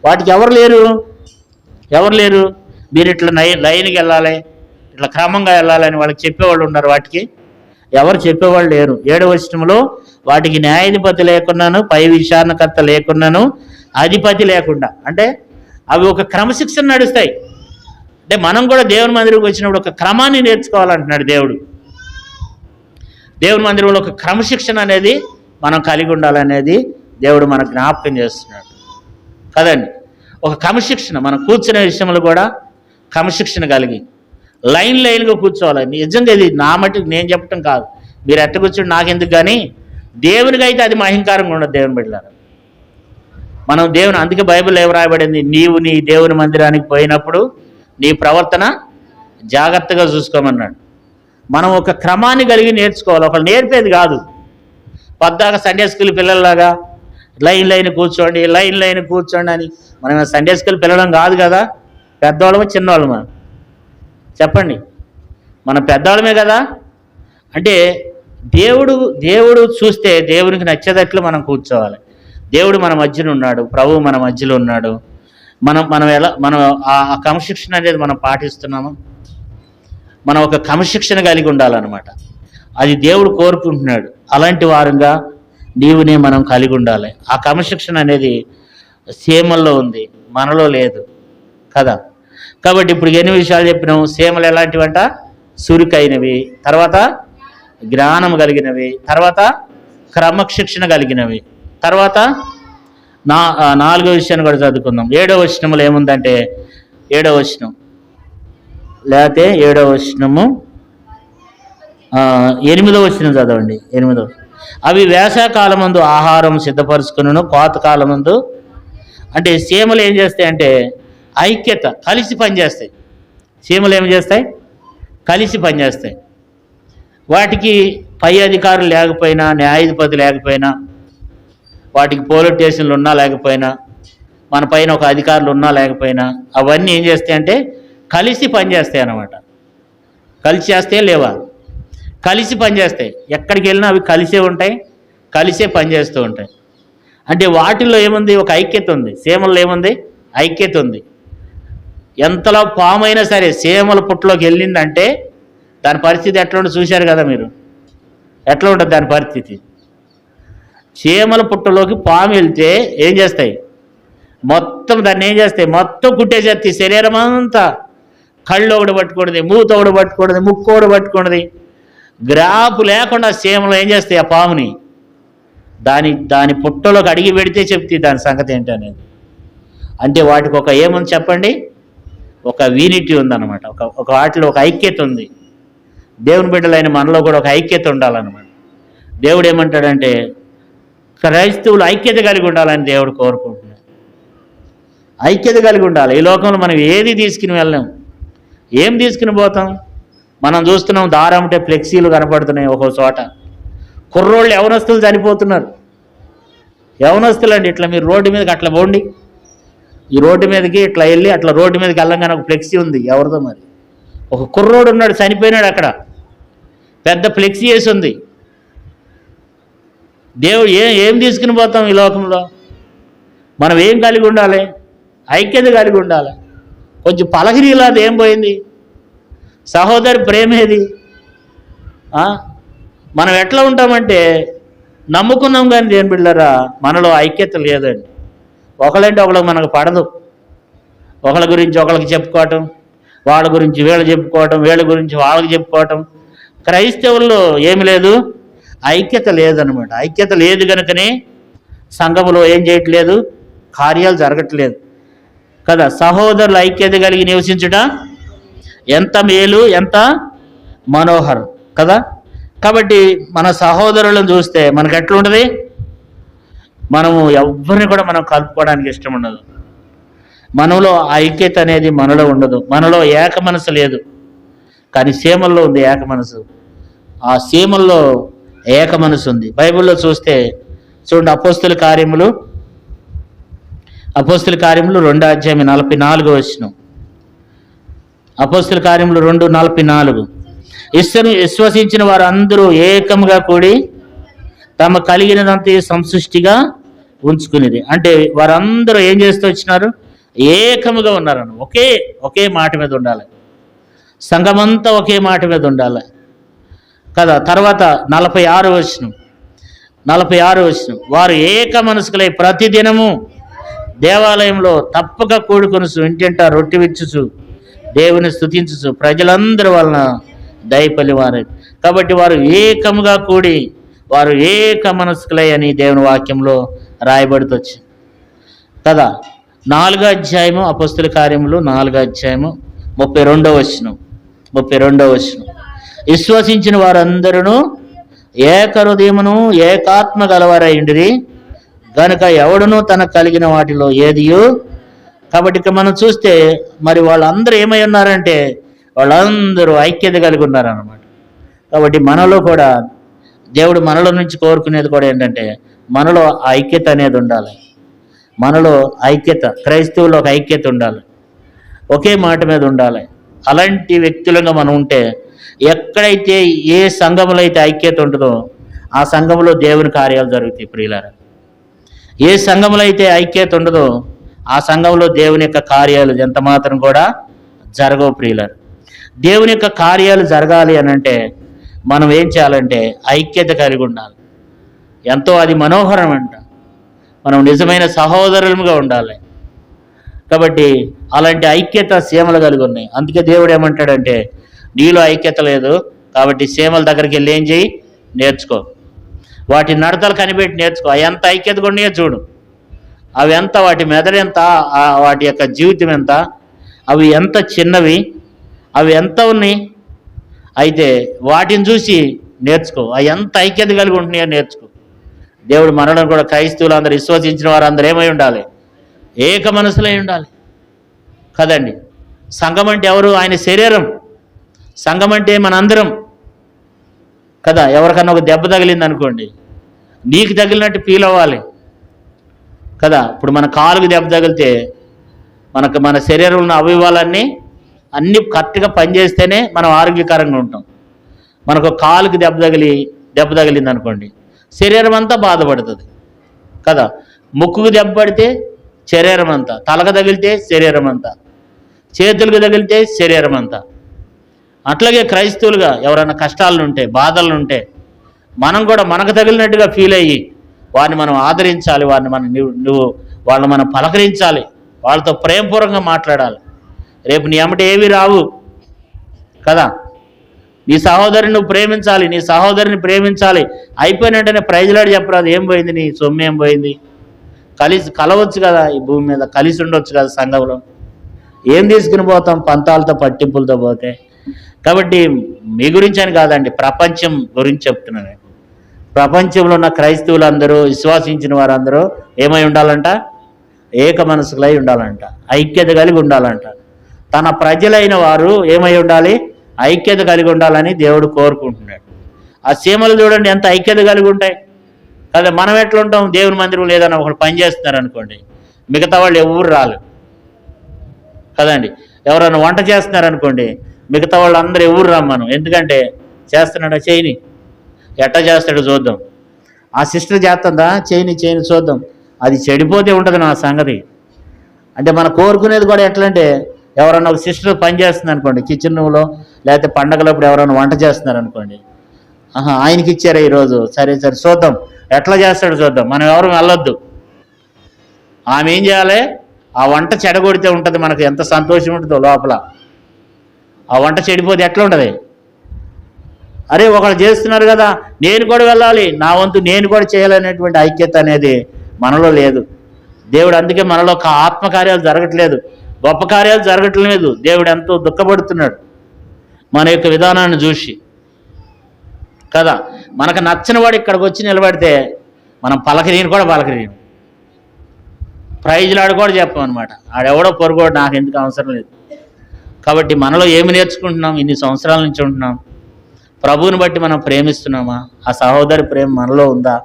వాటికి ఎవరు లేరు. మీరు ఇట్లా లైన్కి వెళ్ళాలి, ఇట్లా క్రమంగా వెళ్ళాలని వాళ్ళకి చెప్పేవాళ్ళు ఉన్నారు. వాటికి ఎవరు చెప్పేవాళ్ళు లేరు. 7వ వచనంలో వాటికి న్యాయాధిపతి లేకున్నాను, పై విచారణకర్త లేకున్నాను, అధిపతి లేకుండా. అంటే అవి ఒక క్రమశిక్షణ నడుస్తాయి. అంటే మనం కూడా దేవుని మందిరంకి వచ్చినప్పుడు ఒక క్రమాన్ని నేర్చుకోవాలంటున్నాడు దేవుడు. దేవుని మందిరంలో ఒక క్రమశిక్షణ అనేది మనం కలిగి ఉండాలనేది దేవుడు మనకు జ్ఞాపకం చేస్తున్నాడు కదండి. ఒక క్రమశిక్షణ, మనం కూర్చునే విషయంలో కూడా క్రమశిక్షణ కలిగి లైన్గా కూర్చోవాలి. నిజంగా ఇది నా మట్టుకు నేను చెప్పటం కాదు, మీరు ఎట్ట కూర్చోండి నాకెందుకు, కానీ దేవునికి అయితే అది అహంకారంగా ఉండదు. దేవుని బిడ్డలారా, మనం దేవుని, అందుకే బైబిల్ ఏం రాయబడింది, నీవు నీ దేవుని మందిరానికి పోయినప్పుడు నీ ప్రవర్తన జాగ్రత్తగా చూసుకోమన్నాడు. మనం ఒక క్రమాన్ని కలిగి నేర్చుకోవాలి, ఒకళ్ళు నేర్పేది కాదు. పద్దాక సండే స్కూల్ పిల్లల్లాగా లైన్ కూర్చోండి అని మనం సండే స్కూల్ పిల్లలం కాదు కదా. పెద్దవాళ్ళమా చిన్నవాళ్ళమా చెప్పండి? మన పెద్దవాళ్ళమే కదా. అంటే దేవుడు చూస్తే దేవునికి నచ్చేటట్లు మనం కూర్చోవాలి. దేవుడు మన మధ్యన ఉన్నాడు, ప్రభువు మన మధ్యలో ఉన్నాడు. మనం ఆ క్రమశిక్షణ అనేది మనం పాటిస్తున్నాము. మనం ఒక క్రమశిక్షణ కలిగి ఉండాలన్నమాట. అది దేవుడు కోరుకుంటున్నాడు. అలాంటి వారంగా నీవునే మనం కలిగి ఉండాలి. ఆ క్రమశిక్షణ అనేది సీమల్లో ఉంది, మనలో లేదు కదా. కాబట్టి ఇప్పుడు ఎన్ని విషయాలు చెప్పినాం. సీమలు ఎలాంటివంట? సురికైనవి, తర్వాత జ్ఞానం కలిగినవి, తర్వాత క్రమశిక్షణ కలిగినవి, తర్వాత నాలుగో విషయాన్ని కూడా చదువుకుందాం. 7వ వచనంలో ఏముందంటే 7వ వచనం లేకపోతే 7వ వచనము 8వ వచనం చదవండి. 8వ అవి వేసవకాలమందు ఆహారం సిద్ధపరుచుకును, కోతకాలమందు. అంటే సీమలు ఏం చేస్తాయంటే ఐక్యత, కలిసి పనిచేస్తాయి. సీమలు ఏం చేస్తాయి? కలిసి పనిచేస్తాయి. వాటికి పై అధికారులు లేకపోయినా, న్యాయాధిపతి లేకపోయినా, వాటికి పోలీస్ స్టేషన్లు ఉన్నా లేకపోయినా, మన పైన ఒక అధికారులు ఉన్నా లేకపోయినా, అవన్నీ ఏం చేస్తాయి అంటే కలిసి పనిచేస్తాయి అన్నమాట. కలిసి చేస్తే లేవా? కలిసి పనిచేస్తాయి. ఎక్కడికి వెళ్ళినా అవి కలిసే ఉంటాయి, కలిసే పనిచేస్తూ ఉంటాయి. అంటే వాటిల్లో ఏముంది? ఒక ఐక్యత ఉంది. సీమల్లో ఏముంది? ఐక్యత ఉంది. ఎంతలో పాము అయినా సరే సీమల పుట్టలోకి వెళ్ళిందంటే దాని పరిస్థితి ఎట్లా ఉంటుంది చూశారు కదా మీరు. ఎట్లా ఉంటుంది దాని పరిస్థితి? చీమల పుట్టలోకి పాము వెళ్తే ఏం చేస్తాయి? మొత్తం దాన్ని ఏం చేస్తాయి? మొత్తం కుట్టేసేస్తాయి. శరీరం అంతా, కళ్ళు ఒకటి పట్టుకున్నది, మూత ఒకటి పట్టుకున్నది, ముక్కు ఒకటి పట్టుకున్నది, గ్రాపు లేకుండా చీమలు ఏం చేస్తాయి? ఆ పాముని దాని పుట్టలోకి అడిగి పెడితే చెప్తే దాని సంగతి ఏంటనేది. అంటే వాటికి ఒక ఏముంది చెప్పండి? ఒక యూనిటీ ఉందన్నమాట. ఒక వాటిలో ఒక ఐక్యత ఉంది. దేవుని బిడ్డలైన మనలో కూడా ఒక ఐక్యత ఉండాలన్నమాట. దేవుడు ఏమంటాడంటే క్రైస్తవులు ఐక్యత కలిగి ఉండాలని దేవుడు కోరుకుంటున్నాడు. ఐక్యత కలిగి ఉండాలి. ఈ లోకంలో మనం ఏది తీసుకుని వెళ్ళాం, ఏం తీసుకుని పోతాం? మనం చూస్తున్నాం దారం అంటే ఫ్లెక్సీలు కనపడుతున్నాయి ఒక్కో చోట. కుర్రోళ్ళు యవనస్తులు చనిపోతున్నారు. యవనస్తులు అండి. ఇట్లా మీరు రోడ్డు మీదకి అట్లా పోండి, ఈ రోడ్డు మీదకి ఇట్లా వెళ్ళి అట్లా రోడ్డు మీదకి వెళ్ళంగానే ఒక ఫ్లెక్సీ ఉంది. ఎవరిదో మరి ఒక కుర్రోడు ఉన్నాడు, చనిపోయినాడు. అక్కడ పెద్ద ఫ్లెక్సీ వేసి ఉంది. దేవుడు ఏం తీసుకుని పోతాం ఈ లోకంలో? మనం ఏం కలిగి ఉండాలి? ఐక్యత కలిగి ఉండాలి. కొంచెం పలకరీలాది ఏం పోయింది? సహోదరి ప్రేమేది? మనం ఎట్లా ఉంటామంటే నమ్ముకున్నాం కానీ దేని బిడ్డలారా మనలో ఐక్యత లేదండి. ఒకళ్ళంటే ఒకళ్ళకి మనకు పడదు. ఒకళ్ళ గురించి ఒకళ్ళకి చెప్పుకోవటం, వాళ్ళ గురించి వీళ్ళు చెప్పుకోవటం, వీళ్ళ గురించి వాళ్ళకి చెప్పుకోవటం. క్రైస్తవుల్లో ఏమి లేదు? ఐక్యత లేదనమాట. ఐక్యత లేదు కనుకనే సంఘములో ఏం చేయట్లేదు? కార్యాలు జరగట్లేదు కదా. సహోదరులు ఐక్యత కలిగి నివసించుట ఎంత మేలు, ఎంత మనోహరం కదా. కాబట్టి మన సహోదరులను చూస్తే మనకు ఎట్లుంటుంది? మనము ఎవరిని కూడా మనం కలుపుకోవడానికి ఇష్టం ఉండదు. మనలో ఐక్యత అనేది మనలో ఉండదు. మనలో ఏక మనసు లేదు. కానీ సీమల్లో ఉంది ఏక మనసు. ఆ సీమల్లో ఏక మనసు ఉంది. బైబిల్లో చూస్తే చూడండి, అపోస్తుల కార్యములు 2వ అధ్యాయం 44వ వచనం. అపోస్తుల కార్యములు 2:44. విశ్వసించిన వారు అందరూ ఏకముగా కూడి తమ కలిగినదంతా సంసృష్టిగా ఉంచుకునేది. అంటే వారందరూ ఏం చేస్తూ వచ్చినారు? ఏకముగా ఉన్నారని. ఒకే మాట మీద ఉండాలి. సంఘమంతా ఒకే మాట మీద ఉండాలి కదా. తర్వాత 46వ వచనం. వారు ఏక మనసుకులై ప్రతిదినము దేవాలయంలో తప్పక కూడుకొనుచు, ఇంటింటా రొట్టె విచ్చుచు, దేవుని స్తుతించుచు, ప్రజలందరి వలన దయపలివారు. కాబట్టి వారు ఏకముగా కూడి వారు ఏక మనస్కులై అని దేవుని వాక్యంలో రాయబడుతొచ్చు కదా. 4వ అధ్యాయము అపోస్తుల కార్యములు 4వ అధ్యాయము 32వ వచనం. విశ్వసించిన వారందరూ ఏక హృదయమును ఏకాత్మ గలవారైండిరి గనుక ఎవడునూ తనకు కలిగిన వాటిలో ఏదియో. కాబట్టి ఇక్కడ మనం చూస్తే మరి వాళ్ళందరూ ఏమై ఉన్నారంటే వాళ్ళందరూ ఐక్యత కలిగి ఉన్నారన్నమాట. కాబట్టి మనలో కూడా దేవుడు మనలో నుంచి కోరుకునేది కూడా ఏంటంటే మనలో ఐక్యత అనేది ఉండాలి. మనలో ఐక్యత, క్రైస్తవులో ఒక ఐక్యత ఉండాలి. ఒకే మాట మీద ఉండాలి. అలాంటి వ్యక్తులుగా మనం ఉంటే ఎక్కడైతే ఏ సంఘములో అయితే ఐక్యత ఉంటుందో ఆ సంఘంలో దేవుని కార్యాలు జరుగుతాయి ప్రియులారా. ఏ సంఘంలో అయితే ఐక్యత ఉండదో ఆ సంఘంలో దేవుని యొక్క కార్యాలు ఎంత మాత్రం కూడా జరగవు ప్రియులారా. దేవుని యొక్క కార్యాలు జరగాలి అని అంటే మనం ఏం చేయాలంటే ఐక్యత కలిగి ఉండాలి. ఎంతో అది మనోహరం అంట. మనం నిజమైన సహోదరులుగా ఉండాలి. కాబట్టి అలాంటి ఐక్యత సీమలు కలిగి ఉన్నాయి. అందుకే దేవుడు ఏమంటాడంటే నీలో ఐక్యత లేదు కాబట్టి సీమల దగ్గరికి వెళ్ళి ఏం చేయి, నేర్చుకో. వాటి నడతలు కనిపెట్టి నేర్చుకో. అవి ఎంత ఐక్యతగా ఉన్నాయో చూడు. అవి ఎంత, వాటి మెదడు ఎంత, వాటి యొక్క జీవితం ఎంత, అవి ఎంత చిన్నవి, అవి ఎంత ఉన్నాయి. అయితే వాటిని చూసి నేర్చుకో. అవి ఎంత ఐక్యత కలిగి ఉంటున్నాయో నేర్చుకో. దేవుడు మనలను కూడా క్రైస్తవులు అందరూ విశ్వసించిన వారు అందరూ ఏమై ఉండాలి, ఏక మనసులై ఉండాలి కదండి. సంఘం అంటే ఎవరు? ఆయన శరీరం. సంఘం అంటే మనందరం కదా. ఎవరికన్నా ఒక దెబ్బ తగిలింది అనుకోండి, నీకు తగిలినట్టు ఫీల్ అవ్వాలి కదా. ఇప్పుడు మన కాలుకి దెబ్బ తగిలితే మన శరీరంలో ఉన్న అవయవాలన్నీ అన్నీ కరెక్ట్గా పనిచేస్తేనే మనం ఆరోగ్యకరంగా ఉంటాం. మనకు కాలుకి దెబ్బ తగిలింది అనుకోండి, శరీరం అంతా బాధపడుతుంది కదా. ముక్కుకు దెబ్బ పడితే శరీరం అంతా, తలకు తగిలితే శరీరం అంతా, చేతులకు తగిలితే శరీరం అంతా. అట్లాగే క్రైస్తవులుగా ఎవరైనా కష్టాలు ఉంటే, బాధలు ఉంటే మనం కూడా మనకు తగిలినట్టుగా ఫీల్ అయ్యి వారిని మనం ఆదరించాలి. వారిని వాళ్ళని మనం పలకరించాలి. వాళ్ళతో ప్రేమపూర్వకంగా మాట్లాడాలి. రేపు నీ అమ్మటి ఏవి రావు కదా. నీ సహోదరిని నువ్వు ప్రేమించాలి, నీ సహోదరిని ప్రేమించాలి. అయిపోయిన వెంటనే ప్రైజ్లాడి చెప్పరాదు, ఏం పోయింది నీ సొమ్ము, ఏం పోయింది. కలవచ్చు కదా, ఈ భూమి మీద కలిసి ఉండొచ్చు కదా సంఘంలో. ఏం తీసుకుని పోతాం పంతాలతో పట్టింపులతో పోతే. కాబట్టి మీ గురించి అని కాదండి, ప్రపంచం గురించి చెప్తున్నాను. ప్రపంచంలో ఉన్న క్రైస్తవులందరూ, విశ్వాసించిన వారందరూ ఏమై ఉండాలంట, ఏక మనసులై ఉండాలంట, ఐక్యత కలిగి ఉండాలంట. తన ప్రజలైన వారు ఏమై ఉండాలి, ఐక్యత కలిగి ఉండాలని దేవుడు కోరుకుంటున్నాడు. ఆ సీమలు చూడండి ఎంత ఐక్యత కలిగి ఉంటాయి కదా. మనం ఎట్లా ఉంటాం, దేవుని మందిరం లేదని ఒకళ్ళు పని చేస్తున్నారు అనుకోండి, మిగతా వాళ్ళు ఎవరు రాలు కదండి. ఎవరైనా వంట చేస్తున్నారనుకోండి, మిగతా వాళ్ళు అందరూ ఎవరు రమ్మను. ఎందుకంటే చేస్తున్నాడా, చేయని, ఎట్లా చేస్తాడో చూద్దాం. ఆ సిస్టర్ చేస్తుందా, చేయని చూద్దాం. అది చెడిపోతే ఉంటుంది నా సంగతి. అంటే మనం కోరుకునేది కూడా ఎట్లా అంటే, ఎవరన్నా ఒక సిస్టర్ పని చేస్తుంది అనుకోండి కిచెన్లో, లేకపోతే పండగలప్పుడు ఎవరైనా వంట చేస్తున్నారు అనుకోండి, ఆయనకి ఇచ్చారా ఈరోజు, సరే చూద్దాం ఎట్లా చేస్తాడో చూద్దాం. మనం ఎవరు వెళ్ళొద్దు. ఆమె ఏం చేయాలి, ఆ వంట చెడగొడితే ఉంటుంది మనకు ఎంత సంతోషం ఉంటుందో లోపల. ఆ వంట చెడిపోతే ఎట్లా ఉంటుంది. అరే ఒకళ్ళు చేస్తున్నారు కదా, నేను కూడా వెళ్ళాలి, నా వంతు నేను కూడా చేయాలనేటువంటి ఐక్యత అనేది మనలో లేదు. దేవుడు అందుకే మనలో ఒక ఆత్మకార్యాలు జరగట్లేదు, గొప్ప కార్యాలు జరగట్లేదు. దేవుడు ఎంతో దుఃఖపడుతున్నాడు మన యొక్క విధానాన్ని చూసి కదా. మనకు నచ్చిన వాడు ఇక్కడికి వచ్చి నిలబడితే మనం పలకరీని ప్రైజ్లాడు కూడా చెప్పమన్నమాట. ఆడెవడో పొరుగోడు, నాకు ఎందుకు అవసరం లేదు. కాబట్టి మనలో ఏమి నేర్చుకుంటున్నాం, ఇన్ని సంవత్సరాల నుంచి ఉంటున్నాం, ప్రభువుని బట్టి మనం ప్రేమిస్తున్నామా, ఆ సహోదరి ప్రేమ మనలో ఉందా.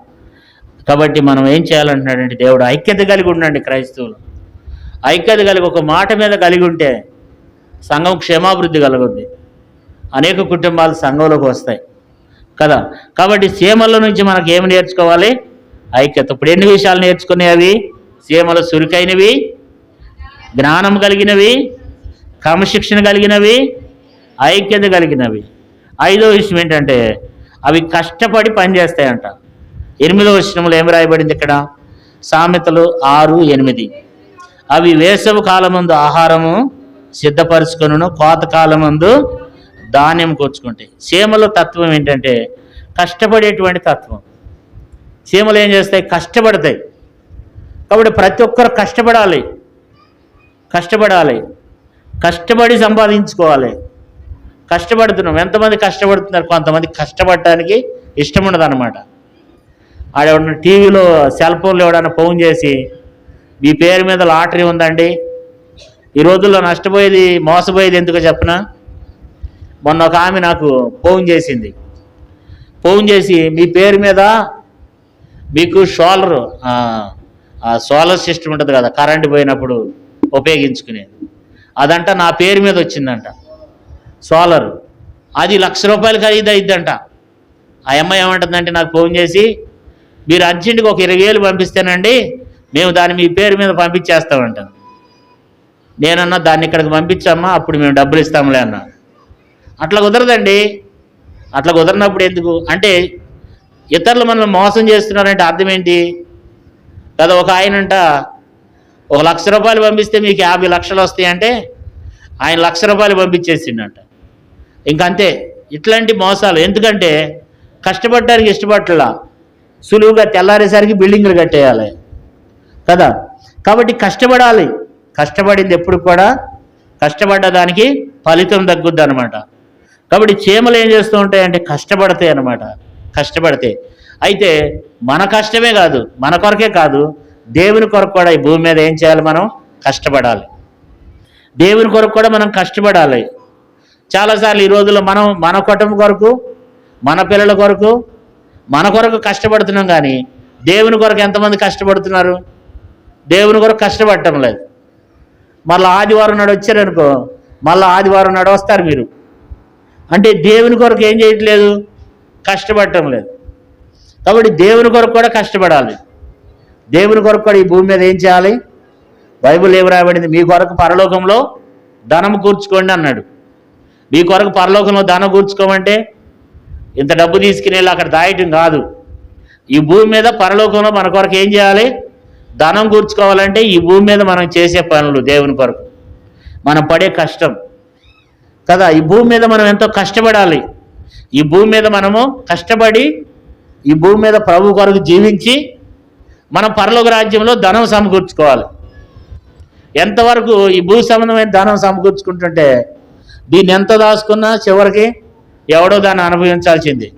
కాబట్టి మనం ఏం చేయాలంటున్నాడంటే దేవుడు ఐక్యత కలిగి ఉండండి. క్రైస్తవులు ఐక్యత కలిగి ఒక మాట మీద కలిగి ఉంటే సంఘం క్షేమాభివృద్ధి కలుగుద్ది. అనేక కుటుంబాలు సంఘంలోకి వస్తాయి కదా. కాబట్టి సీమల నుంచి మనకు ఏమి నేర్చుకోవాలి, ఐక్యత. ఇప్పుడు ఎన్ని విషయాలు నేర్చుకునే అవి సీమలు సురికైనవి, జ్ఞానం కలిగినవి, క్రమశిక్షణ కలిగినవి, ఐక్యత కలిగినవి. 5వ విషయం ఏంటంటే అవి కష్టపడి పనిచేస్తాయంట. 8వ వచనంలో ఏమి రాయబడింది ఇక్కడ, సామెతలు 6:8. అవి వేసవి కాలమందు ఆహారము సిద్ధపరుచుకొనును, కోత కాలమందు ధాన్యం కూర్చుకుంటాయి. సీమల తత్వం ఏంటంటే కష్టపడేటువంటి తత్వం. సీమలు ఏం చేస్తాయి, కష్టపడతాయి. కాబట్టి ప్రతి ఒక్కరు కష్టపడి సంపాదించుకోవాలి. కష్టపడుతున్నాం. ఎంతమంది కష్టపడుతున్నారు, కొంతమంది కష్టపడటానికి ఇష్టం ఉండదు అనమాట. ఆడెవడన్నా టీవీలో సెల్ ఫోన్లో ఎవడన్నా ఫోన్ చేసి మీ పేరు మీద లాటరీ ఉందండి, ఈ రోజుల్లో మోసపోయేది ఎందుకో చెప్పనా. మొన్న ఒక ఆమె నాకు ఫోన్ చేసి మీ పేరు మీద మీకు సోలార్ సిస్టమ్ ఉంటుంది కదా, కరెంటు పోయినప్పుడు ఉపయోగించుకునేది, అదంట నా పేరు మీద వచ్చిందంట సోలార్. అది ₹1,00,000 ఖరీదు అయిద్దంట. ఆ అమ్మాయి ఏమంటుందంటే నాకు ఫోన్ చేసి, మీరు అర్జెంటుగా ఒక 20,000 పంపిస్తేనండి మేము దాన్ని మీ పేరు మీద పంపించేస్తామంట. నేనన్నా దాన్ని ఇక్కడికి పంపించమ్మా, అప్పుడు మేము డబ్బులు ఇస్తాంలే అన్నా. అట్లా కుదరదండి. అట్లా కుదరనప్పుడు ఎందుకు అంటే ఇతరులు మనల్ని మోసం చేస్తున్నారంటే అర్థం ఏంటి కదా. ఒక ఆయనంట ఒక ₹1,00,000 పంపిస్తే మీకు 50 లక్షలు వస్తాయంటే ఆయన ₹1,00,000 పంపించేసిండంట. ఇంకంతే. ఇట్లాంటి మోసాలు. ఎందుకంటే కష్టపడటానికి ఇష్టపడలా, సులువుగా తెల్లారేసరికి బిల్డింగ్లు కట్టేయాలి కదా. కాబట్టి కష్టపడాలి. కష్టపడింది ఎప్పుడు కూడా కష్టపడ్డ దానికి ఫలితం తగ్గుద్ది అనమాట. కాబట్టి చీమలు ఏం చేస్తూ ఉంటాయంటే కష్టపడతాయి అనమాట. కష్టపడితే అయితే మన కష్టమే కాదు, మన కొరకే కాదు, దేవుని కొరకు కూడా ఈ భూమి మీద ఏం చేయాలి? మనం కష్టపడాలి. దేవుని కొరకు కూడా మనం కష్టపడాలి. చాలాసార్లు ఈ రోజుల్లో మనం మన కుటుంబం కొరకు, మన పిల్లల కొరకు, మన కొరకు కష్టపడుతున్నాం. కానీ దేవుని కొరకు ఎంతమంది కష్టపడుతున్నారు? దేవుని కొరకు కష్టపడటం లేదు. మళ్ళీ ఆదివారం నాడు వచ్చారనుకో, మళ్ళీ ఆదివారం నాడు వస్తారు మీరు. అంటే దేవుని కొరకు ఏం చేయట్లేదు? కష్టపడటం లేదు. కాబట్టి దేవుని కొరకు కూడా కష్టపడాలి. దేవుని కొరకు కూడా ఈ భూమి మీద ఏం చేయాలి? బైబిల్ ఏమి రాయబడింది? మీ కొరకు పరలోకంలో ధనం కూర్చుకోండి అన్నాడు. మీ కొరకు పరలోకంలో ధనం కూర్చుకోమంటే ఇంత డబ్బు తీసుకుని వెళ్ళి అక్కడ దాయటం కాదు. ఈ భూమి మీద పరలోకంలో మన కొరకు ఏం చేయాలి? ధనం కూర్చుకోవాలంటే ఈ భూమి మీద మనం చేసే పనులు, దేవుని కొరకు మనం పడే కష్టం కదా. ఈ భూమి మీద మనం ఎంతో కష్టపడాలి. ఈ భూమి మీద మనము కష్టపడి ఈ భూమి మీద ప్రభు కొరకు జీవించి మనం పరలోక రాజ్యంలో ధనం సమకూర్చుకోవాలి. ఎంతవరకు ఈ భూ సంబంధమైన ధనం సమకూర్చుకుంటుంటే దీన్ని ఎంత దాచుకున్నా చివరికి ఎవడో దాన్ని అనుభవించాల్సింది.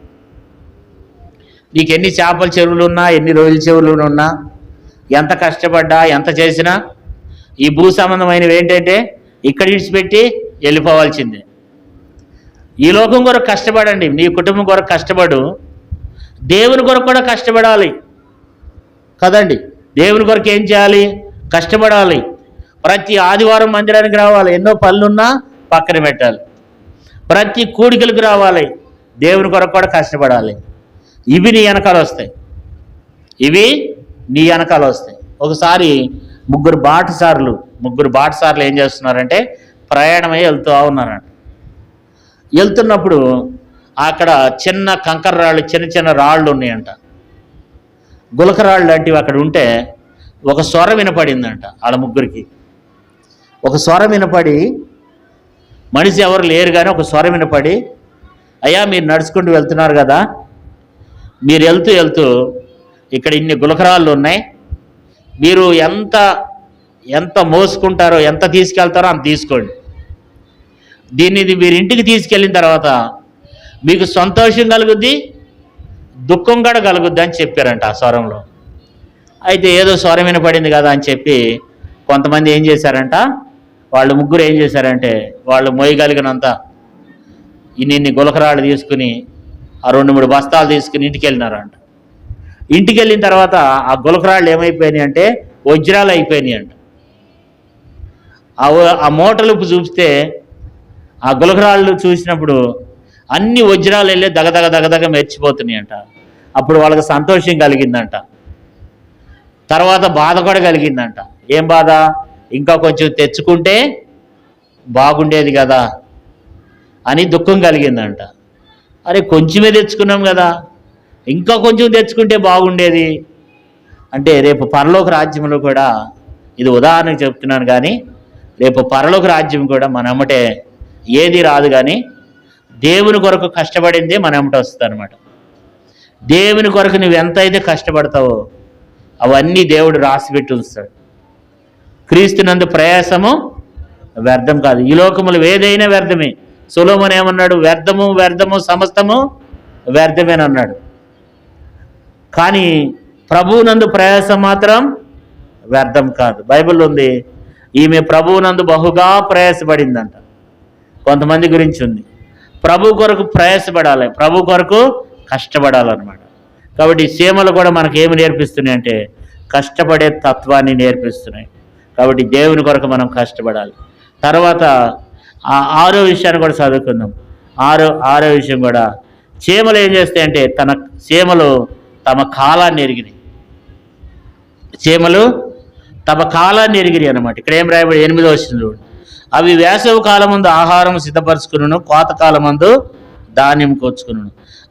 నీకు ఎన్ని చేపల చెరువులు ఉన్నా, ఎన్ని రొయ్యల చెరువులు ఉన్నా, ఎంత కష్టపడ్డా, ఎంత చేసినా ఈ భూ సంబంధమైనవి ఏంటంటే ఇక్కడ విడిచిపెట్టి వెళ్ళిపోవాల్సిందే. ఈ లోకం కొరకు కష్టపడండి, నీ కుటుంబం కొరకు కష్టపడు. దేవుని కొరకు కూడా కష్టపడాలి కదండి. దేవుని కొరకు ఏం చేయాలి? కష్టపడాలి. ప్రతి ఆదివారం మందిరానికి రావాలి. ఎన్నో పనులున్నా పక్కన పెట్టాలి. ప్రతి కూడికలకు రావాలి. దేవుని కొరకు కూడా కష్టపడాలి. ఇవి నీ వెనకాల వస్తాయి. ఇవి నీ వెనకాల వస్తాయి. ఒకసారి ముగ్గురు బాటసార్లు ఏం చేస్తున్నారంటే ప్రయాణమై వెళ్తూ ఉన్నారంట. వెళ్తున్నప్పుడు అక్కడ చిన్న కంకర రాళ్ళు, చిన్న చిన్న రాళ్ళు ఉన్నాయంట. గులకరాళ్ళు లాంటివి అక్కడ ఉంటే ఒక స్వరం వినపడిందంట వాళ్ళ ముగ్గురికి. ఒక స్వరం వినపడి, మనిషి ఎవరు లేరు కానీ ఒక స్వరం వినపడి, అయ్యా మీరు నడుచుకుంటూ వెళ్తున్నారు కదా, మీరు వెళ్తూ ఇక్కడ ఇన్ని గులకరాళ్ళు ఉన్నాయి, మీరు ఎంత మోసుకుంటారో, ఎంత తీసుకెళ్తారో అంత తీసుకోండి. దీన్ని మీరు ఇంటికి తీసుకెళ్ళిన తర్వాత మీకు సంతోషం కలుగుద్ది, దుఃఖం కూడా కలుగుద్ది అని చెప్పారంట ఆ స్వరంలో. అయితే ఏదో స్వరం వినపడింది కదా అని చెప్పి కొంతమంది ఏం చేశారంట, వాళ్ళు ముగ్గురు ఏం చేశారంటే వాళ్ళు మోయగలిగినంత ఇన్ని గులకరాళ్ళు తీసుకుని ఆ 2-3 బస్తాలు తీసుకుని ఇంటికి వెళ్ళినారంట. ఇంటికి వెళ్ళిన తర్వాత ఆ గులకరాళ్ళు ఏమైపోయినాయి అంటే వజ్రాలు అయిపోయినాయి అంట. ఆ మూటలు చూపిస్తే ఆ గులకరాళ్ళు చూసినప్పుడు అన్ని వజ్రాలు వెళ్ళి దగదగ మెరిచిపోతున్నాయి అంట. అప్పుడు వాళ్ళకి సంతోషం కలిగిందంట. తర్వాత బాధ కూడా కలిగిందంట. ఏం బాధ? ఇంకా కొంచెం తెచ్చుకుంటే బాగుండేది కదా అని దుఃఖం కలిగిందంట. అరే కొంచెమే తెచ్చుకున్నాం కదా, ఇంకా కొంచెం తెచ్చుకుంటే బాగుండేది అంటే రేపు పరలోక రాజ్యంలో కూడా, ఇది ఉదాహరణకు చెప్తున్నాను కానీ రేపు పరలోక రాజ్యం కూడా మన ఎమ్మటే ఏది రాదు. కానీ దేవుని కొరకు కష్టపడిందే మన ఎమ్మట వస్తుంది అనమాట. దేవుని కొరకు నువ్వు ఎంతైతే కష్టపడతావో అవన్నీ దేవుడు రాసిపెట్టి ఉంచుతాడు. క్రీస్తునందు ప్రయాసము వ్యర్థం కాదు. ఈ లోకములు ఏదైనా వ్యర్థమే. సొలొమోను ఏమన్నాడు? వ్యర్థము సమస్తము వ్యర్థమేనన్నాడు. కానీ ప్రభువునందు ప్రయాసం మాత్రం వ్యర్థం కాదు. బైబిల్లో ఉంది, ఈమె ప్రభువునందు బహుగా ప్రయాసపడిందంట. కొంతమంది గురించి ఉంది. ప్రభు కొరకు ప్రయాసపడాలి, ప్రభు కొరకు కష్టపడాలన్నమాట. కాబట్టి సీమలు కూడా మనకు ఏమి నేర్పిస్తున్నాయి అంటే కష్టపడే తత్వాన్ని నేర్పిస్తున్నాయి. కాబట్టి దేవుని కొరకు మనం కష్టపడాలి. తర్వాత ఆరో విషయాన్ని కూడా చదువుకుందాం. ఆరో విషయం కూడా, చీమలు ఏం చేస్తాయంటే చీమలు తమ కాలాన్ని ఎరిగినాయి. చీమలు తమ కాలాన్ని ఎరిగినాయి అన్నమాట. ఇక్కడ ఏం రాయబడి 8వ వచనం చూడండి. అవి వేసవి కాలం ముందు ఆహారం సిద్ధపరచుకును, కోతకాలం ముందు ధాన్యం కూర్చుకును.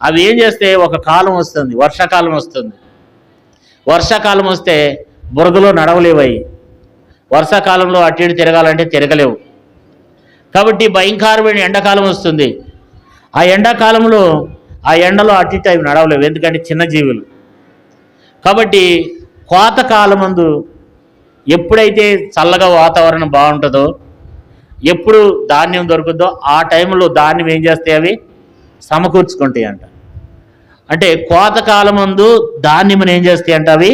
అవి ఏం చేస్తే, ఒక కాలం వస్తుంది, వర్షాకాలం వస్తుంది. వర్షాకాలం వస్తే బురదలో నడవలేవయి. వర్షాకాలంలో అటు ఇటు తిరగాలంటే తిరగలేవు. కాబట్టి భయంకరమైన ఎండాకాలం వస్తుంది. ఆ ఎండాకాలంలో ఆ ఎండలో అటు ఇటు అవి నడవలేవు, ఎందుకంటే చిన్న జీవులు. కాబట్టి కోతకాలం ముందు ఎప్పుడైతే చల్లగా వాతావరణం బాగుంటుందో, ఎప్పుడు ధాన్యం దొరుకుతుందో ఆ టైంలో ధాన్యం ఏం చేస్తాయి, అవి సమకూర్చుకుంటాయి అంట. అంటే కోతకాలం ముందు ధాన్యం ఏం చేస్తాయి అంటే అవి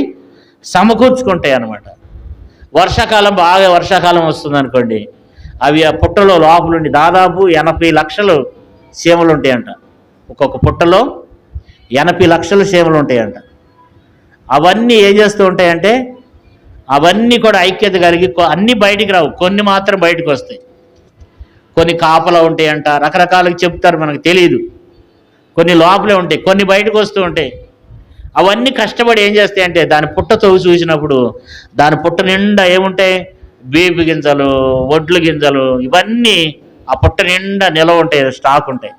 సమకూర్చుకుంటాయి అన్నమాట. బాగా వర్షాకాలం వస్తుంది అనుకోండి, అవి ఆ పుట్టలో లోపలుండి దాదాపు 80 లక్షలు చీమలు ఉంటాయంట. ఒక్కొక్క పుట్టలో 80 లక్షల చీమలు ఉంటాయంట. అవన్నీ ఏం చేస్తూ ఉంటాయంటే, అవన్నీ కూడా ఐక్యత కలిగి అన్నీ బయటికి రావు, కొన్ని మాత్రం బయటకు వస్తాయి. కొన్ని కాపలా ఉంటాయంట, రకరకాలుగా చెప్తారు, మనకు తెలియదు. కొన్ని లోపలే ఉంటాయి, కొన్ని బయటకు వస్తూ ఉంటాయి. అవన్నీ కష్టపడి ఏం చేస్తాయంటే, దాని పుట్ట తవ్వు చూసినప్పుడు దాని పుట్ట నిండా ఏముంటాయి, బీపి గింజలు, వడ్లు గింజలు, ఇవన్నీ ఆ పుట్ట నిండా నిలవ ఉంటాయి, స్టాక్ ఉంటాయి.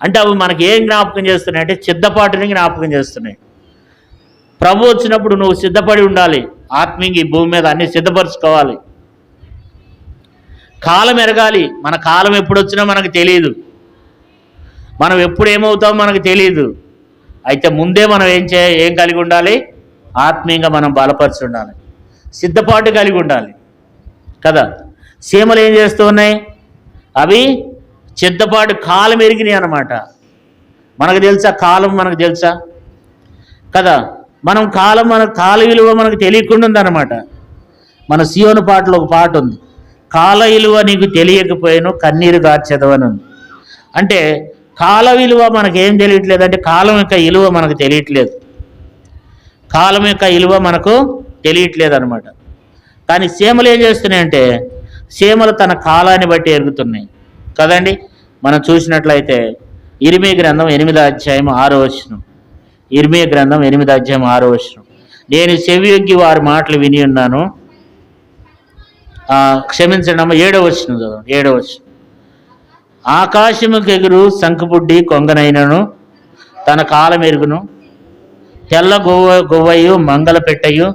అంటే అవి మనకి ఏం జ్ఞాపకం చేస్తున్నాయి అంటే, సిద్ధపాటుని జ్ఞాపకం చేస్తున్నాయి. ప్రభు వచ్చినప్పుడు నువ్వు సిద్ధపడి ఉండాలి. ఆత్మీయంగా ఈ భూమి మీద అన్నీ సిద్ధపరచుకోవాలి. కాలం ఎరగాలి. మన కాలం ఎప్పుడు వచ్చినా మనకు తెలియదు, మనం ఎప్పుడు ఏమవుతామో మనకు తెలియదు. అయితే ముందే మనం ఏం కలిగి ఉండాలి, ఆత్మీయంగా మనం బలపరిచి ఉండాలి, సిద్ధపాటు కలిగి ఉండాలి కదా. చీమలు ఏం చేస్తూ ఉన్నాయి, అవి సిద్ధపాటు కాలం ఎరిగినాయి అన్నమాట. మనకు తెలుసా కాలం, మనకు తెలుసా కదా. మన కాల విలువ మనకు తెలియకుండా ఉందన్నమాట. మన సియోను పాటలో ఒక పాట ఉంది, కాల విలువ నీకు తెలియకపోయాను కన్నీరు గార్చెదవని ఉంది. అంటే కాల విలువ మనకేం తెలియట్లేదు అంటే, కాలం యొక్క విలువ మనకు తెలియట్లేదు, కాలం యొక్క విలువ మనకు తెలియట్లేదు అనమాట. కానీ చీమలు ఏం చేస్తున్నాయంటే, చీమలు తన కాలాన్ని బట్టి ఎరుగుతున్నాయి కదండి. మనం చూసినట్లయితే ఇర్మీయా గ్రంథం 8వ అధ్యాయం 6వ వచనం. ఇర్మీయా గ్రంథం 8వ అధ్యాయం 6వ వచనం. నేను చెవియొగ్గి వారి మాటలు విని ఉన్నాను. క్షమించండి అమ్మ, 7వ వచనం చదవండి. 7వ వచనం. ఆకాశముకు ఎగురు శంఖపుడ్డి కొంగనైనను తన కాలం ఎరుగును, తెల్ల గొవ్వయు మంగళ పెట్టయు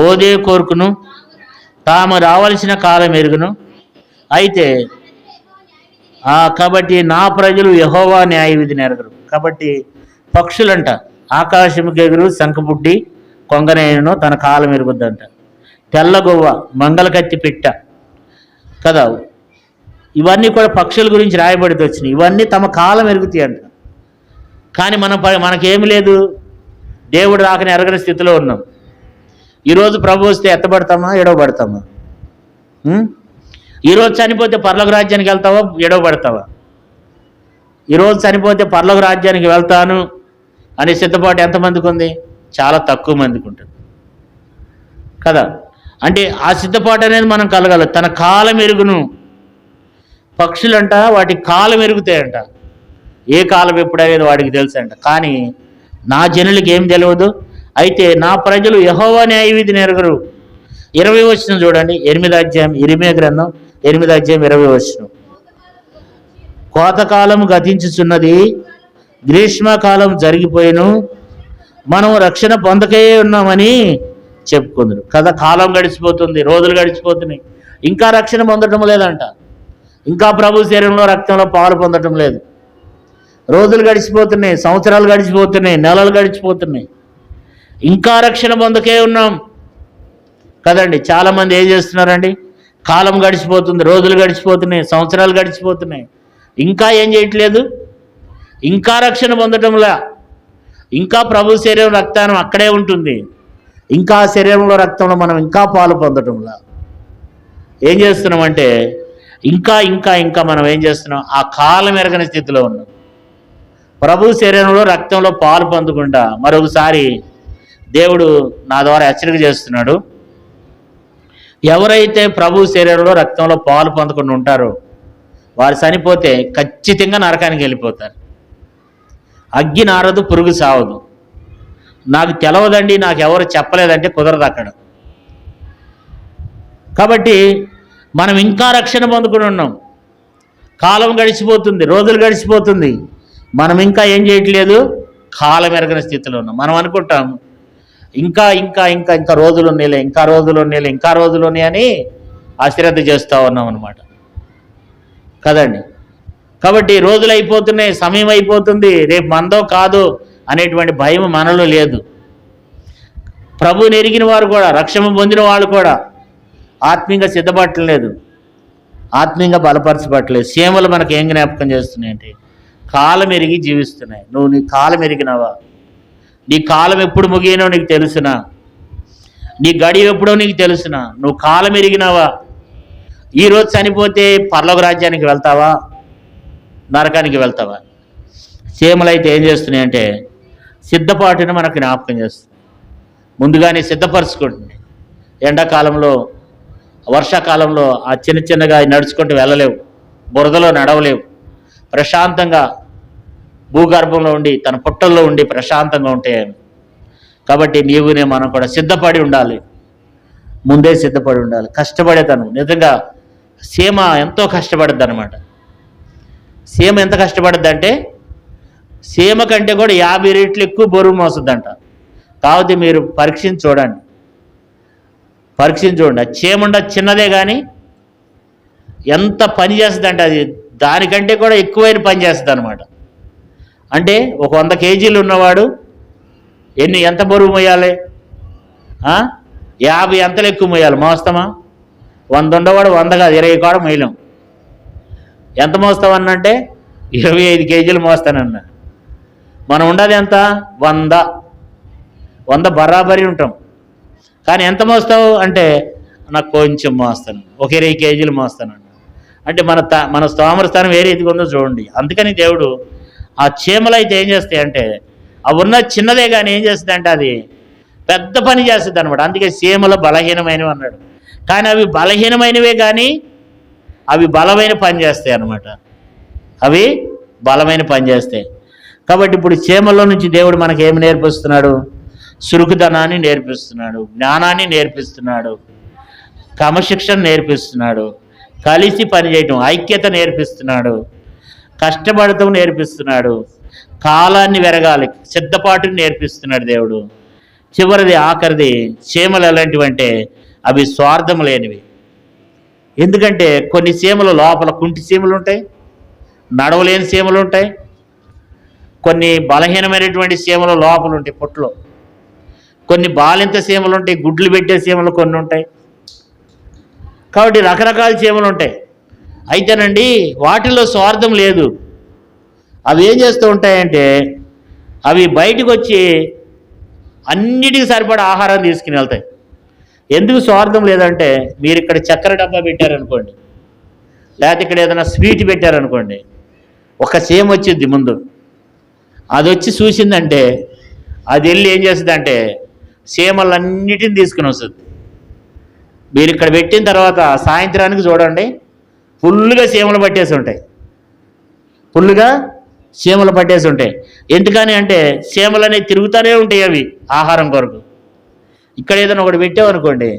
ఓదే కోరుకును తాము రావలసిన కాలం ఎరుగును. అయితే కాబట్టి నా ప్రజలు యెహోవా న్యాయ విధిని ఎరగరు. కాబట్టి పక్షులంట ఆకాశముకు ఎగురు శంఖపుడ్డి కొంగనైనను తన కాలం ఎరుగుద్దంట, తెల్లగొవ్వ మంగళకత్తి పిట్ట కదా. ఇవన్నీ కూడా పక్షుల గురించి రాయబడితే వచ్చినాయి. ఇవన్నీ తమ కాలం ఎరుగుతాయి అంట. కానీ మనకేమి లేదు, దేవుడు రాకని ఎరగని స్థితిలో ఉన్నాం. ఈరోజు ప్రభు వస్తే ఎత్తబడతామా, ఎడవబడతామా? ఈరోజు చనిపోతే పరలోక రాజ్యానికి వెళ్తావా, ఎడవబడతావా? ఈరోజు చనిపోతే పరలోక రాజ్యానికి వెళ్తాను అనే సిద్ధపాటు ఎంతమందికి ఉంది? చాలా తక్కువ మందికి ఉంటుంది కదా. అంటే ఆ సిద్ధపాటు అనేది మనం కలగాలి. తన కాలం ఎరుగును. పక్షులంట వాటి కాలం ఎరుగుతాయంట, ఏ కాలం ఎప్పుడనేది వాడికి తెలుసంట. కానీ నా జనులకి ఏం తెలియదు. అయితే నా ప్రజలు యెహోవా న్యాయ విధిని ఎరగరు. 20వ వచనం చూడండి, 8వ అధ్యాయం ఇర్మీయా గ్రంథం 8వ అధ్యాయం 20వ వచనం. కోతకాలం గతించుచున్నది, గ్రీష్మకాలం జరిగిపోయిను, మనం రక్షణ పొందకే ఉన్నామని చెప్పుకుందరు కదా. కాలం గడిచిపోతుంది, రోజులు గడిచిపోతున్నాయి, ఇంకా రక్షణ పొందటం లేదంట, ఇంకా ప్రభు శరీరంలో రక్తంలో పాలు పొందటం లేదు. రోజులు గడిచిపోతున్నాయి, సంవత్సరాలు గడిచిపోతున్నాయి, నెలలు గడిచిపోతున్నాయి, ఇంకా రక్షణ పొందకే ఉన్నాం కదండి. చాలామంది ఏం చేస్తున్నారండి, కాలం గడిచిపోతుంది, రోజులు గడిచిపోతున్నాయి, సంవత్సరాలు గడిచిపోతున్నాయి, ఇంకా ఏం చేయట్లేదు, ఇంకా రక్షణ పొందటంలా, ఇంకా ప్రభు శరీరం రక్తానం అక్కడే ఉంటుంది, ఇంకా శరీరంలో రక్తంలో మనం ఇంకా పాలు పొందటంలా ఏం చేస్తున్నామంటే, ఇంకా ఇంకా ఇంకా మనం ఏం చేస్తున్నాం, ఆ కాలం ఎరగని స్థితిలో ఉన్నాం. ప్రభు శరీరంలో రక్తంలో పాలు పొందకుండా మరొకసారి దేవుడు నా ద్వారా హెచ్చరిక చేస్తున్నాడు. ఎవరైతే ప్రభు శరీరంలో రక్తంలో పాలు పొందకుండా ఉంటారో వారు చనిపోతే ఖచ్చితంగా నరకానికి వెళ్ళిపోతారు. అగ్గి నారదు, పురుగు సావదు. నాకు తెలవదండి, నాకు ఎవరు చెప్పలేదంటే కుదరదు అక్కడ. కాబట్టి మనం ఇంకా రక్షణ పొందుకుని ఉన్నాం. కాలం గడిచిపోతుంది, రోజులు గడిచిపోతుంది, మనం ఇంకా ఏం చేయట్లేదు, కాలం ఎరగని స్థితిలో ఉన్నాం. మనం అనుకుంటాం ఇంకా ఇంకా ఇంకా ఇంకా రోజులు ఉన్నాయిలే, ఇంకా రోజులు ఉన్నాయిలే, ఇంకా రోజులు ఉన్నాయి అని అశ్రద్ధ చేస్తూ ఉన్నాం అనమాట కదండి. కాబట్టి రోజులు అయిపోతున్నాయి, సమయం అయిపోతుంది, రేపు మందో కాదు అనేటువంటి భయం మనలో లేదు. ప్రభువుని ఎరిగిన వారు కూడా, రక్షణ పొందిన వాళ్ళు కూడా ఆత్మీయంగా సిద్ధపడలేదు, ఆత్మీయంగా బలపరచబట్టలేదు. సీమలు మనకు ఏం జ్ఞాపకం చేస్తున్నాయంటే కాలం ఎరిగి జీవిస్తున్నాయి. నువ్వు నీ కాలం ఎరిగినావా? నీ కాలం ఎప్పుడు ముగియనో నీకు తెలుసునా? నీ గడియ ఎప్పుడో నీకు తెలుసునా? నువ్వు కాలం ఎరిగినావా? ఈరోజు చనిపోతే పరలోక రాజ్యానికి వెళ్తావా, నరకానికి వెళ్తావా? సీమలు అయితే ఏం చేస్తున్నాయంటే సిద్ధపాటుని మనకు జ్ఞాపకం చేస్తుంది. ముందుగానే సిద్ధపరచుకుంటుంది. ఎండాకాలంలో, వర్షాకాలంలో ఆ చిన్న చిన్నగా నడుచుకుంటూ వెళ్ళలేవు, బురదలో నడవలేవు, ప్రశాంతంగా భూగర్భంలో ఉండి తన పుట్టల్లో ఉండి ప్రశాంతంగా ఉంటాయి. కాబట్టి నీవునే మనం కూడా సిద్ధపడి ఉండాలి, ముందే సిద్ధపడి ఉండాలి. కష్టపడేతను నిజంగా సీమ ఎంతో కష్టపడుద్ది అనమాట. సీమ ఎంత కష్టపడుద్ది అంటే సీమ కంటే కూడా 50 రెట్లు ఎక్కువ బరువు మోస్తుందంట. కాబట్టి మీరు పరీక్షించి చూడండి. ఆ చీమండ చిన్నదే కానీ ఎంత పని చేస్తుందంటే అది దానికంటే కూడా ఎక్కువైన పని చేస్తుంది అనమాట. అంటే ఒక 100 కేజీలు ఉన్నవాడు ఎంత బరువు మోయాలి? 50 అంతలు ఎక్కువ మోయాలి. మోస్తామా? 100 ఉండవాడు 100 కాదు 20 కూడా మోయలేం. ఎంత మోస్తామన్నంటే 25 కేజీలు మోస్తానన్నా. మనం ఉండదు ఎంత? 100 బరాబరి ఉంటాం. కానీ ఎంత మోస్తావు అంటే నాకు కొంచెం మోస్తాను, ఒక 20 కేజీలు మోస్తాను. అంటే మన స్తోమరస్థానం వేరే ఎదిగి ఉందో చూడండి. అందుకని దేవుడు ఆ చీమలు అయితే ఏం చేస్తాయి అంటే అవి ఉన్న చిన్నదే కానీ ఏం చేస్తుంది అంటే అది పెద్ద పని చేస్తుంది అనమాట. అందుకే చీమలు బలహీనమైనవి అన్నాడు. కానీ అవి బలహీనమైనవే కానీ అవి బలమైన పని చేస్తాయి అన్నమాట. అవి బలమైన పని చేస్తాయి. కాబట్టి ఇప్పుడు చీమల్లో నుంచి దేవుడు మనకి ఏమి నేర్పిస్తున్నాడు? సురుకుదనాన్ని నేర్పిస్తున్నాడు, జ్ఞానాన్ని నేర్పిస్తున్నాడు, క్రమశిక్షణ నేర్పిస్తున్నాడు, కలిసి పనిచేయటం, ఐక్యత నేర్పిస్తున్నాడు, కష్టపడటం నేర్పిస్తున్నాడు, కాలాన్ని వెరగాలి సిద్ధపాటుని నేర్పిస్తున్నాడు దేవుడు. చివరిది ఆఖరిది చీమలు ఎలాంటివంటే అవి స్వార్థం లేనివి. ఎందుకంటే కొన్ని చీమలు లోపల కుంటి చీమలు ఉంటాయి, నడవలేని చీమలు ఉంటాయి, కొన్ని బలహీనమైనటువంటి చీమలు లోపల ఉంటాయి పుట్టలో, కొన్ని బాలింత చీమలు ఉంటాయి, గుడ్లు పెట్టే చీమలు కొన్ని ఉంటాయి. కాబట్టి రకరకాల చీమలు ఉంటాయి. అయితేనండి వాటిలో స్వార్థం లేదు. అవి ఏం చేస్తూ ఉంటాయంటే అవి బయటకు వచ్చి అన్నిటికీ సరిపడా ఆహారం తీసుకుని వెళ్తాయి. ఎందుకు స్వార్థం లేదంటే మీరు ఇక్కడ చక్కెర డబ్బా పెట్టారనుకోండి, లేకపోతే ఇక్కడ ఏదైనా స్వీట్ పెట్టారనుకోండి, ఒక చీమ వచ్చింది ముందు, అది వచ్చి చూసిందంటే అది వెళ్ళి ఏం చేస్తుందంటే చీమలన్నిటిని తీసుకుని వస్తుంది. మీరు ఇక్కడ పెట్టిన తర్వాత సాయంత్రానికి చూడండి ఫుల్గా చీమలు పట్టేసి ఉంటాయి, ఎందుకని అంటే చీమలు అనేవి తిరుగుతూనే ఉంటాయి అవి ఆహారం కొరకు. ఇక్కడ ఏదైనా ఒకటి పెట్టామనుకోండి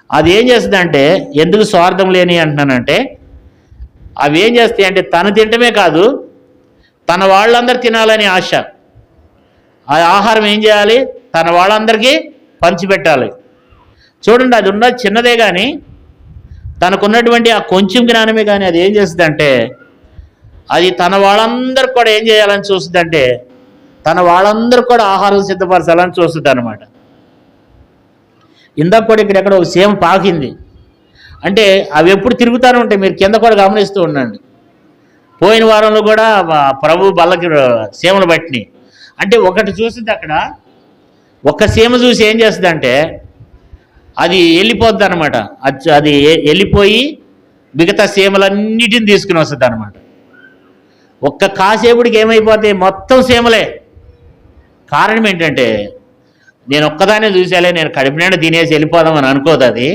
అది ఏం చేస్తుందంటే, ఎందుకు స్వార్థం లేని అంటున్నానంటే అవి ఏం చేస్తాయి అంటే తను తినటమే కాదు తన వాళ్ళందరూ తినాలని ఆశ. ఆ ఆహారం ఏం చేయాలి? తన వాళ్ళందరికీ పంచిపెట్టాలి. చూడండి అది ఉన్న చిన్నదే కానీ తనకున్నటువంటి ఆ కొంచెం జ్ఞానమే కానీ అది ఏం చేస్తుందంటే అది తన వాళ్ళందరూ కూడా ఏం చేయాలని చూస్తుందంటే తన వాళ్ళందరూ కూడా ఆహారం సిద్ధపరచాలని చూస్తుంది అనమాట. ఇందాక కూడా ఇక్కడెక్కడ ఒక చీమ పాకింది అంటే అవి ఎప్పుడు తిరుగుతూనే ఉంటాయి. మీరు కింద కూడా గమనిస్తూ ఉండండి. పోయిన వారంలో కూడా ప్రభు బల్లకి చీమలు పట్టినాయి. అంటే ఒకటి చూసింది అక్కడ, ఒక్క చీమ చూసి ఏం చేస్తుంది అంటే అది వెళ్ళిపోద్ది అనమాట. అది వెళ్ళిపోయి మిగతా చీమలన్నిటిని తీసుకుని వస్తుంది అనమాట. ఒక్క కాసేపుడికి ఏమైపోతాయి? మొత్తం చీమలే. కారణం ఏంటంటే నేను ఒక్కదానే చూసేలే, నేను కడుపు నిండా తినేసి వెళ్ళిపోదామని అనుకోదు అది.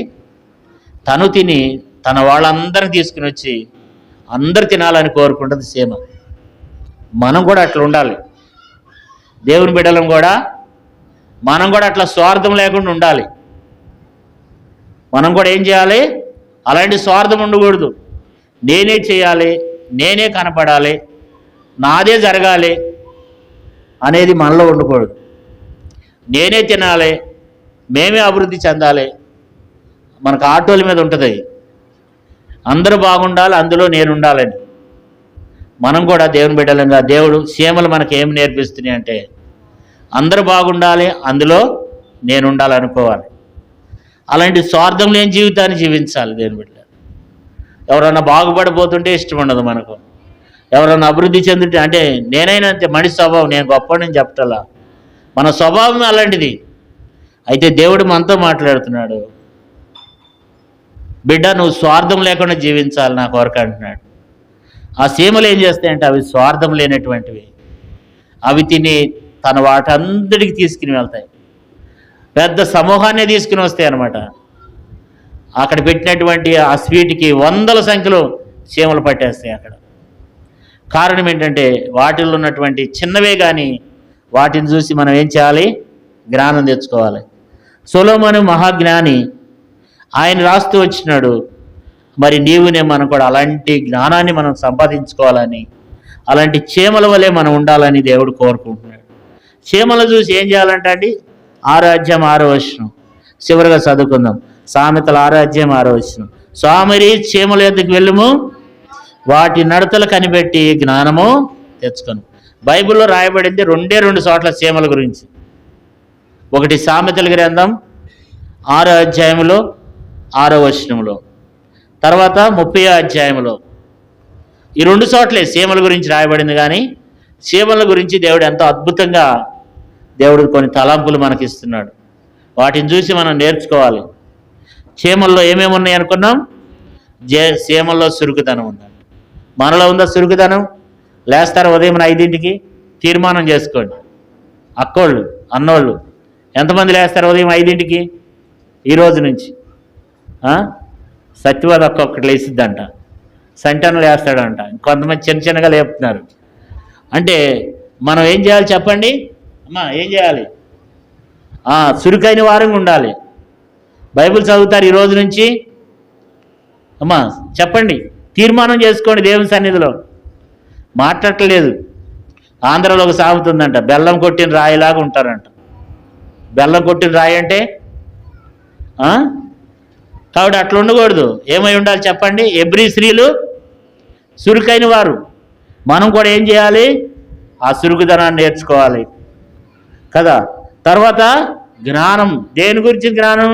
తను తిని తన వాళ్ళందరిని తీసుకుని వచ్చి అందరు తినాలని కోరుకుంటుంది సీమ. మనం కూడా అట్లా ఉండాలి. దేవుని బిడ్డలం కూడా మనం కూడా అట్లా స్వార్థం లేకుండా ఉండాలి. మనం కూడా ఏం చేయాలి? అలాంటి స్వార్థం ఉండకూడదు. నేనే చేయాలి, నేనే కనపడాలి, నాదే జరగాలి అనేది మనలో ఉండకూడదు. నేనే తినాలి, మేమే అభివృద్ధి చెందాలి. మనకు ఆటోల మీద ఉంటుంది, అందరూ బాగుండాలి, అందులో నేను ఉండాలని. మనం కూడా దేవుని బిడ్డలంగా దేవుడు సీమలు మనకి ఏం నేర్పిస్తున్నాయి అంటే అందరూ బాగుండాలి, అందులో నేను ఉండాలనుకోవాలి. అలాంటి స్వార్థం లేని జీవితాన్ని జీవించాలి దేవుని బిడ్డ. ఎవరన్నా బాగుపడిపోతుంటే ఇష్టం ఉండదు మనకు. ఎవరన్నా అభివృద్ధి చెందుంటే అంటే నేనైనా అంతే, మనిషి స్వభావం, నేను గొప్పని చెప్పటలా, మన స్వభావం అలాంటిది. అయితే దేవుడు మనతో మాట్లాడుతున్నాడు, బిడ్డ నువ్వు స్వార్థం లేకుండా జీవించాలి నా కొరకు అంటున్నాడు. ఆ సీమలు ఏం చేస్తాయంటే అవి స్వార్థం లేనటువంటివి. అవి తిని తన వాటందరికీ తీసుకుని వెళ్తాయి. పెద్ద సమూహాన్నే తీసుకుని వస్తాయి అన్నమాట. అక్కడ పెట్టినటువంటి ఆ స్వీట్కి వందల సంఖ్యలో చీమలు పట్టేస్తాయి అక్కడ. కారణం ఏంటంటే వాటిల్లో ఉన్నటువంటి చిన్నవే కానీ వాటిని చూసి మనం ఏం చేయాలి? జ్ఞానం తెచ్చుకోవాలి. సొలొమోను మహాజ్ఞాని, ఆయన రాస్తూ వచ్చినాడు. మరి నీవునే మనం కూడా అలాంటి జ్ఞానాన్ని మనం సంపాదించుకోవాలని, అలాంటి చీమల వలె మనం ఉండాలని దేవుడు కోరుకుంటున్నాడు. చీమలు చూసి ఏం చేయాలంటే అండి, 6వ అధ్యాయం 6వ వచనం చివరిగా చదువుకుందాం. సామెతల 6వ అధ్యాయం 6వ వచనం. సోమరి చీమల యొద్దకు వెళ్ళుము, వాటి నడతలు కనిపెట్టి జ్ఞానము తెచ్చుకొను. బైబిల్లో రాయబడింది 2 చోట్ల చీమల గురించి. ఒకటి సామెతల గ్రంథం 6వ అధ్యాయంలో 6వ వచనంలో, తర్వాత 30వ అధ్యాయంలో. ఈ 2 చోట్లే చీమల గురించి రాయబడింది. కానీ చీమల గురించి దేవుడు ఎంతో అద్భుతంగా దేవుడు కొన్ని తలంపులు మనకి ఇస్తున్నాడు. వాటిని చూసి మనం నేర్చుకోవాలి. చీమల్లో ఏమేమి ఉన్నాయి అనుకున్నాం? చీమల్లో సురుకుదనం ఉందండి. మనలో ఉందా సురుకుదనం? లేస్తారు ఉదయం 5ంటికి, తీర్మానం చేసుకోండి. అక్కోళ్ళు అన్నోళ్ళు ఎంతమంది లేస్తారు ఉదయం 5ంటికి ఈరోజు నుంచి? సత్యవాద ఒక్కొక్కటి లేసిద్దంట, సంటానం లేస్తాడంట, కొంతమంది చిన్నగా లేపుతున్నారు. అంటే మనం ఏం చేయాలి చెప్పండి అమ్మా? ఏం చేయాలి? చురుకైన వారంగా ఉండాలి. బైబిల్ చదువుతారు ఈ రోజు నుంచి అమ్మా? చెప్పండి, తీర్మానం చేసుకోండి దేవుని సన్నిధిలో. మాట్లాడట్లేదు. ఆంధ్రలో ఒక సాగుతుందంట, బెల్లం కొట్టిన రాయిలాగా ఉంటారంట. బెల్లం కొట్టిన రాయి అంటే కాబట్టి అట్లా ఉండకూడదు. ఏమై ఉండాలి చెప్పండి? ఎబ్రీ స్త్రీలు చురుకైన వారు. మనం కూడా ఏం చేయాలి? ఆ చురుకుదనాన్ని నేర్చుకోవాలి కదా. తర్వాత జ్ఞానం. దేని గురించి జ్ఞానం?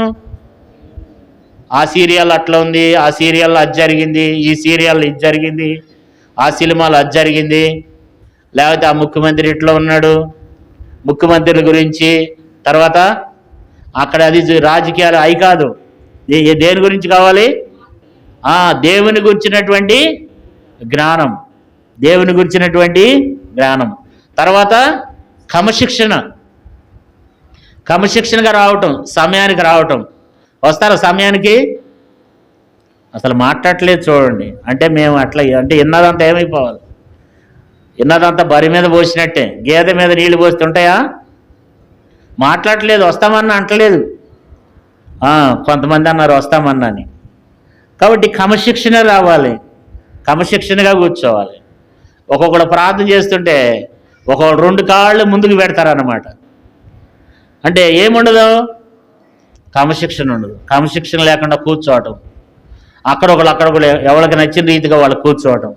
ఆ సీరియల్ అట్లా ఉంది, ఆ సీరియల్లో అది జరిగింది, ఈ సీరియల్లో ఇది జరిగింది, ఆ సినిమాలో అది జరిగింది, లేకపోతే ఆ ముఖ్యమంత్రి ఇట్లా ఉన్నాడు, ముఖ్యమంత్రుల గురించి. తర్వాత అక్కడ అది రాజకీయాలు అవి కాదు. దేని గురించి కావాలి? దేవుని గురించినటువంటి జ్ఞానం. దేవుని గురించినటువంటి జ్ఞానం. తర్వాత క్రమశిక్షణగా రావటం, సమయానికి రావటం. వస్తారా సమయానికి? అసలు మాట్లాడట్లేదు చూడండి. అంటే మేము అట్లా అంటే ఇన్నదంతా ఏమైపోవాలి? ఇన్నదంతా బరి మీద పోసినట్టే. గేదె మీద నీళ్లు పోస్తుంటాయా? మాట్లాడట్లేదు, వస్తామన్నా అంటలేదు. కొంతమంది అన్నారు వస్తామన్నా అని. కాబట్టి క్రమశిక్షణ రావాలి, క్రమశిక్షణగా కూర్చోవాలి. ఒక్కొక్కడు ప్రార్థన చేస్తుంటే ఒక్కొక్కడు 2 కాళ్ళు ముందుకు పెడతారన్నమాట. అంటే ఏముండదు? క్రమశిక్షణ ఉండదు. క్రమశిక్షణ లేకుండా కూర్చోవటం, అక్కడొకరు ఎవరికి నచ్చిన రీతిగా వాళ్ళు కూర్చోవటం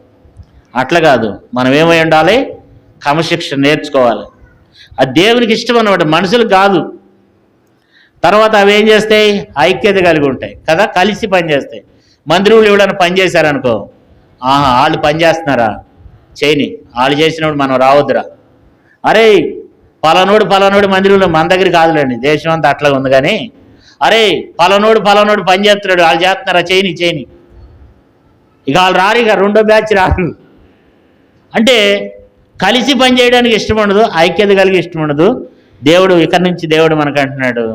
అట్లా కాదు. మనం ఏమై ఉండాలి? క్రమశిక్షణ నేర్చుకోవాలి. అది దేవునికి ఇష్టం అన్నమాట, మనుషులకు కాదు. తర్వాత అవి ఏం చేస్తాయి? ఐక్యత కలిగి ఉంటాయి కదా, కలిసి పనిచేస్తాయి. మందిరంలో ఎవడన్నా పని చేశారనుకో, వాళ్ళు పని చేస్తున్నారా, చేయని, వాళ్ళు చేసినప్పుడు మనం రావద్దురా. అరే పలానోడు మందిరంలో, మన దగ్గర కాదులేండి, దేశం అంతా అట్లా ఉంది. కానీ అరే పలానోడు పని చేస్తున్నాడు, వాళ్ళు చేస్తున్నారా, చేయని. ఇక వాళ్ళు రారు, ఇక 2వ బ్యాచ్ రారు. అంటే కలిసి పని చేయడానికి ఇష్టం ఉండదు, ఐక్యత కలిగి ఇష్టం ఉండదు. దేవుడు ఇక్కడి నుంచి దేవుడు మనకు అంటున్నాడు,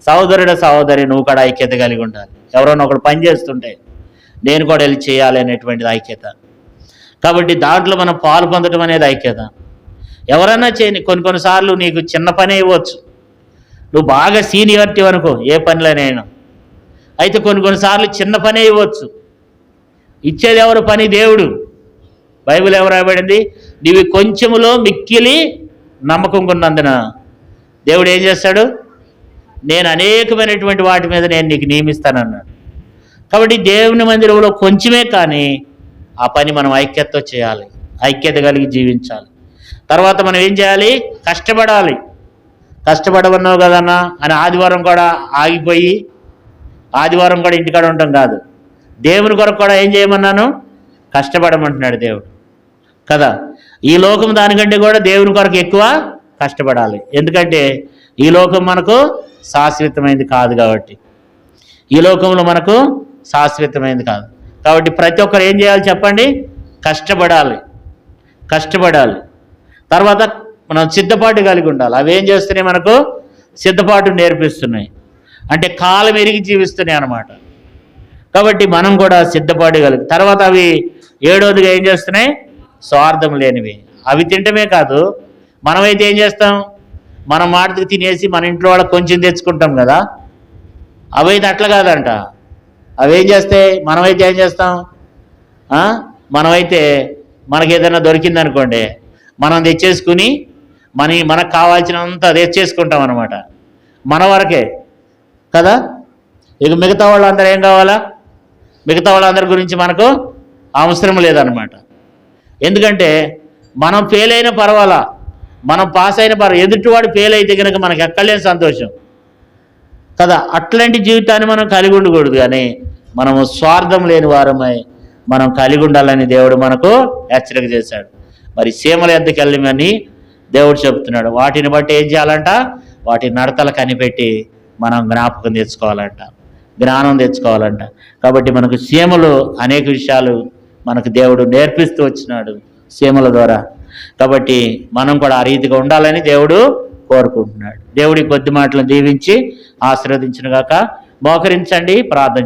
సహోదరుడు సహోదరి నువ్వు కూడా ఐక్యత కలిగి ఉండాలి. ఎవరైనా ఒకడు పని చేస్తుంటే నేను కూడా వెళ్ళి చేయాలి అనేటువంటిది ఐక్యత. కాబట్టి దాంట్లో మనం పాలు పొందడం అనేది ఐక్యత. ఎవరైనా చేయని కొన్నిసార్లు నీకు చిన్న పని ఇవ్వచ్చు, నువ్వు బాగా సీనియారిటీ అనుకో ఏ పనిలోనైనా, అయితే కొన్నిసార్లు చిన్న పనే ఇవ్వచ్చు. ఇచ్చేది ఎవరు? పని దేవుడు. బైబిల్ ఎవరు రాయబడింది? నీవి కొంచెములో మిక్కిలి నమ్మకం ఉన్నందున దేవుడు ఏం చేస్తాడు? నేను అనేకమైనటువంటి వాటి మీద నేను నీకు నియమిస్తానన్నాడు. కాబట్టి దేవుని మందిరంలో కొంచెమే, కానీ ఆ పని మనం ఐక్యతతో చేయాలి, ఐక్యత కలిగి జీవించాలి. తర్వాత మనం ఏం చేయాలి? కష్టపడాలి. కష్టపడవన్నావు కదన్నా అని ఆదివారం కూడా ఆగిపోయి ఆదివారం కూడా ఇంటికాడ ఉండటం కాదు. దేవుని కొరకు కూడా ఏం చేయమన్నాను? కష్టపడమంటున్నాడు దేవుడు కదా. ఈ లోకం దానికంటే కూడా దేవుని కొరకు ఎక్కువ కష్టపడాలి. ఎందుకంటే ఈ లోకం మనకు శాశ్వతమైనది కాదు కాబట్టి, ఈ లోకంలో మనకు శాశ్వతమైనది కాదు కాబట్టి ప్రతి ఒక్కరు ఏం చేయాలి చెప్పండి? కష్టపడాలి. కష్టపడాలి. తర్వాత మనం సిద్ధపాటు కలిగి ఉండాలి. అవి ఏం చేస్తున్నాయి? మనకు సిద్ధపాటు నేర్పిస్తున్నాయి, అంటే కాలం ఎరిగి జీవిస్తున్నాయి అన్నమాట. కాబట్టి మనం కూడా సిద్ధపాటు కలిగి, తర్వాత అవి ఏడోదిగా ఏం చేస్తున్నాయి? స్వార్థం లేనివి. అవి తింటమే కాదు, మనమైతే ఏం చేస్తాం? మనం మాటకు తినేసి మన ఇంట్లో వాళ్ళకి కొంచెం తెచ్చుకుంటాం కదా. అవైతే అట్లా కాదంట. అవేం చేస్తాయి? మనమైతే ఏం చేస్తాం? మనమైతే మనకి ఏదైనా దొరికిందనుకోండి, మనం తెచ్చేసుకుని మనకు కావాల్సినంత తెచ్చేసుకుంటాం అన్నమాట, మన వరకే కదా. ఇక మిగతా వాళ్ళందరూ ఏం కావాలా? మిగతా వాళ్ళందరి గురించి మనకు అవసరం లేదన్నమాట. ఎందుకంటే మనం ఫెయిల్ అయినా పర్వాలా, మనం పాస్ అయిన పర్వాలేదు, ఎదుటివాడు ఫెయిల్ అయితే కనుక మనకు ఎక్కడలేని సంతోషం కదా. అట్లాంటి జీవితాన్ని మనం కలిగి ఉండకూడదు, కానీ మనము స్వార్థం లేని వారమై మనం కలిగి ఉండాలని దేవుడు మనకు హెచ్చరిక చేశాడు. మరి సీమల ఎద్దకు వెళ్ళమని దేవుడు చెప్తున్నాడు. వాటిని బట్టి ఏం చేయాలంట? వాటి నడతలు కనిపెట్టి మనం జ్ఞాపకం తెచ్చుకోవాలంట, జ్ఞానం తెచ్చుకోవాలంట. కాబట్టి మనకు సీమలు అనేక విషయాలు మనకు దేవుడు నేర్పిస్తూ వచ్చినాడు సీమల ద్వారా. కాబట్టి మనం కూడా ఆ రీతిగా ఉండాలని దేవుడు కోరుకుంటున్నాడు. దేవుడి కొద్ది మాటలను దీవించి ఆశీర్వదించును గాక. మోకరించండి, ప్రార్థన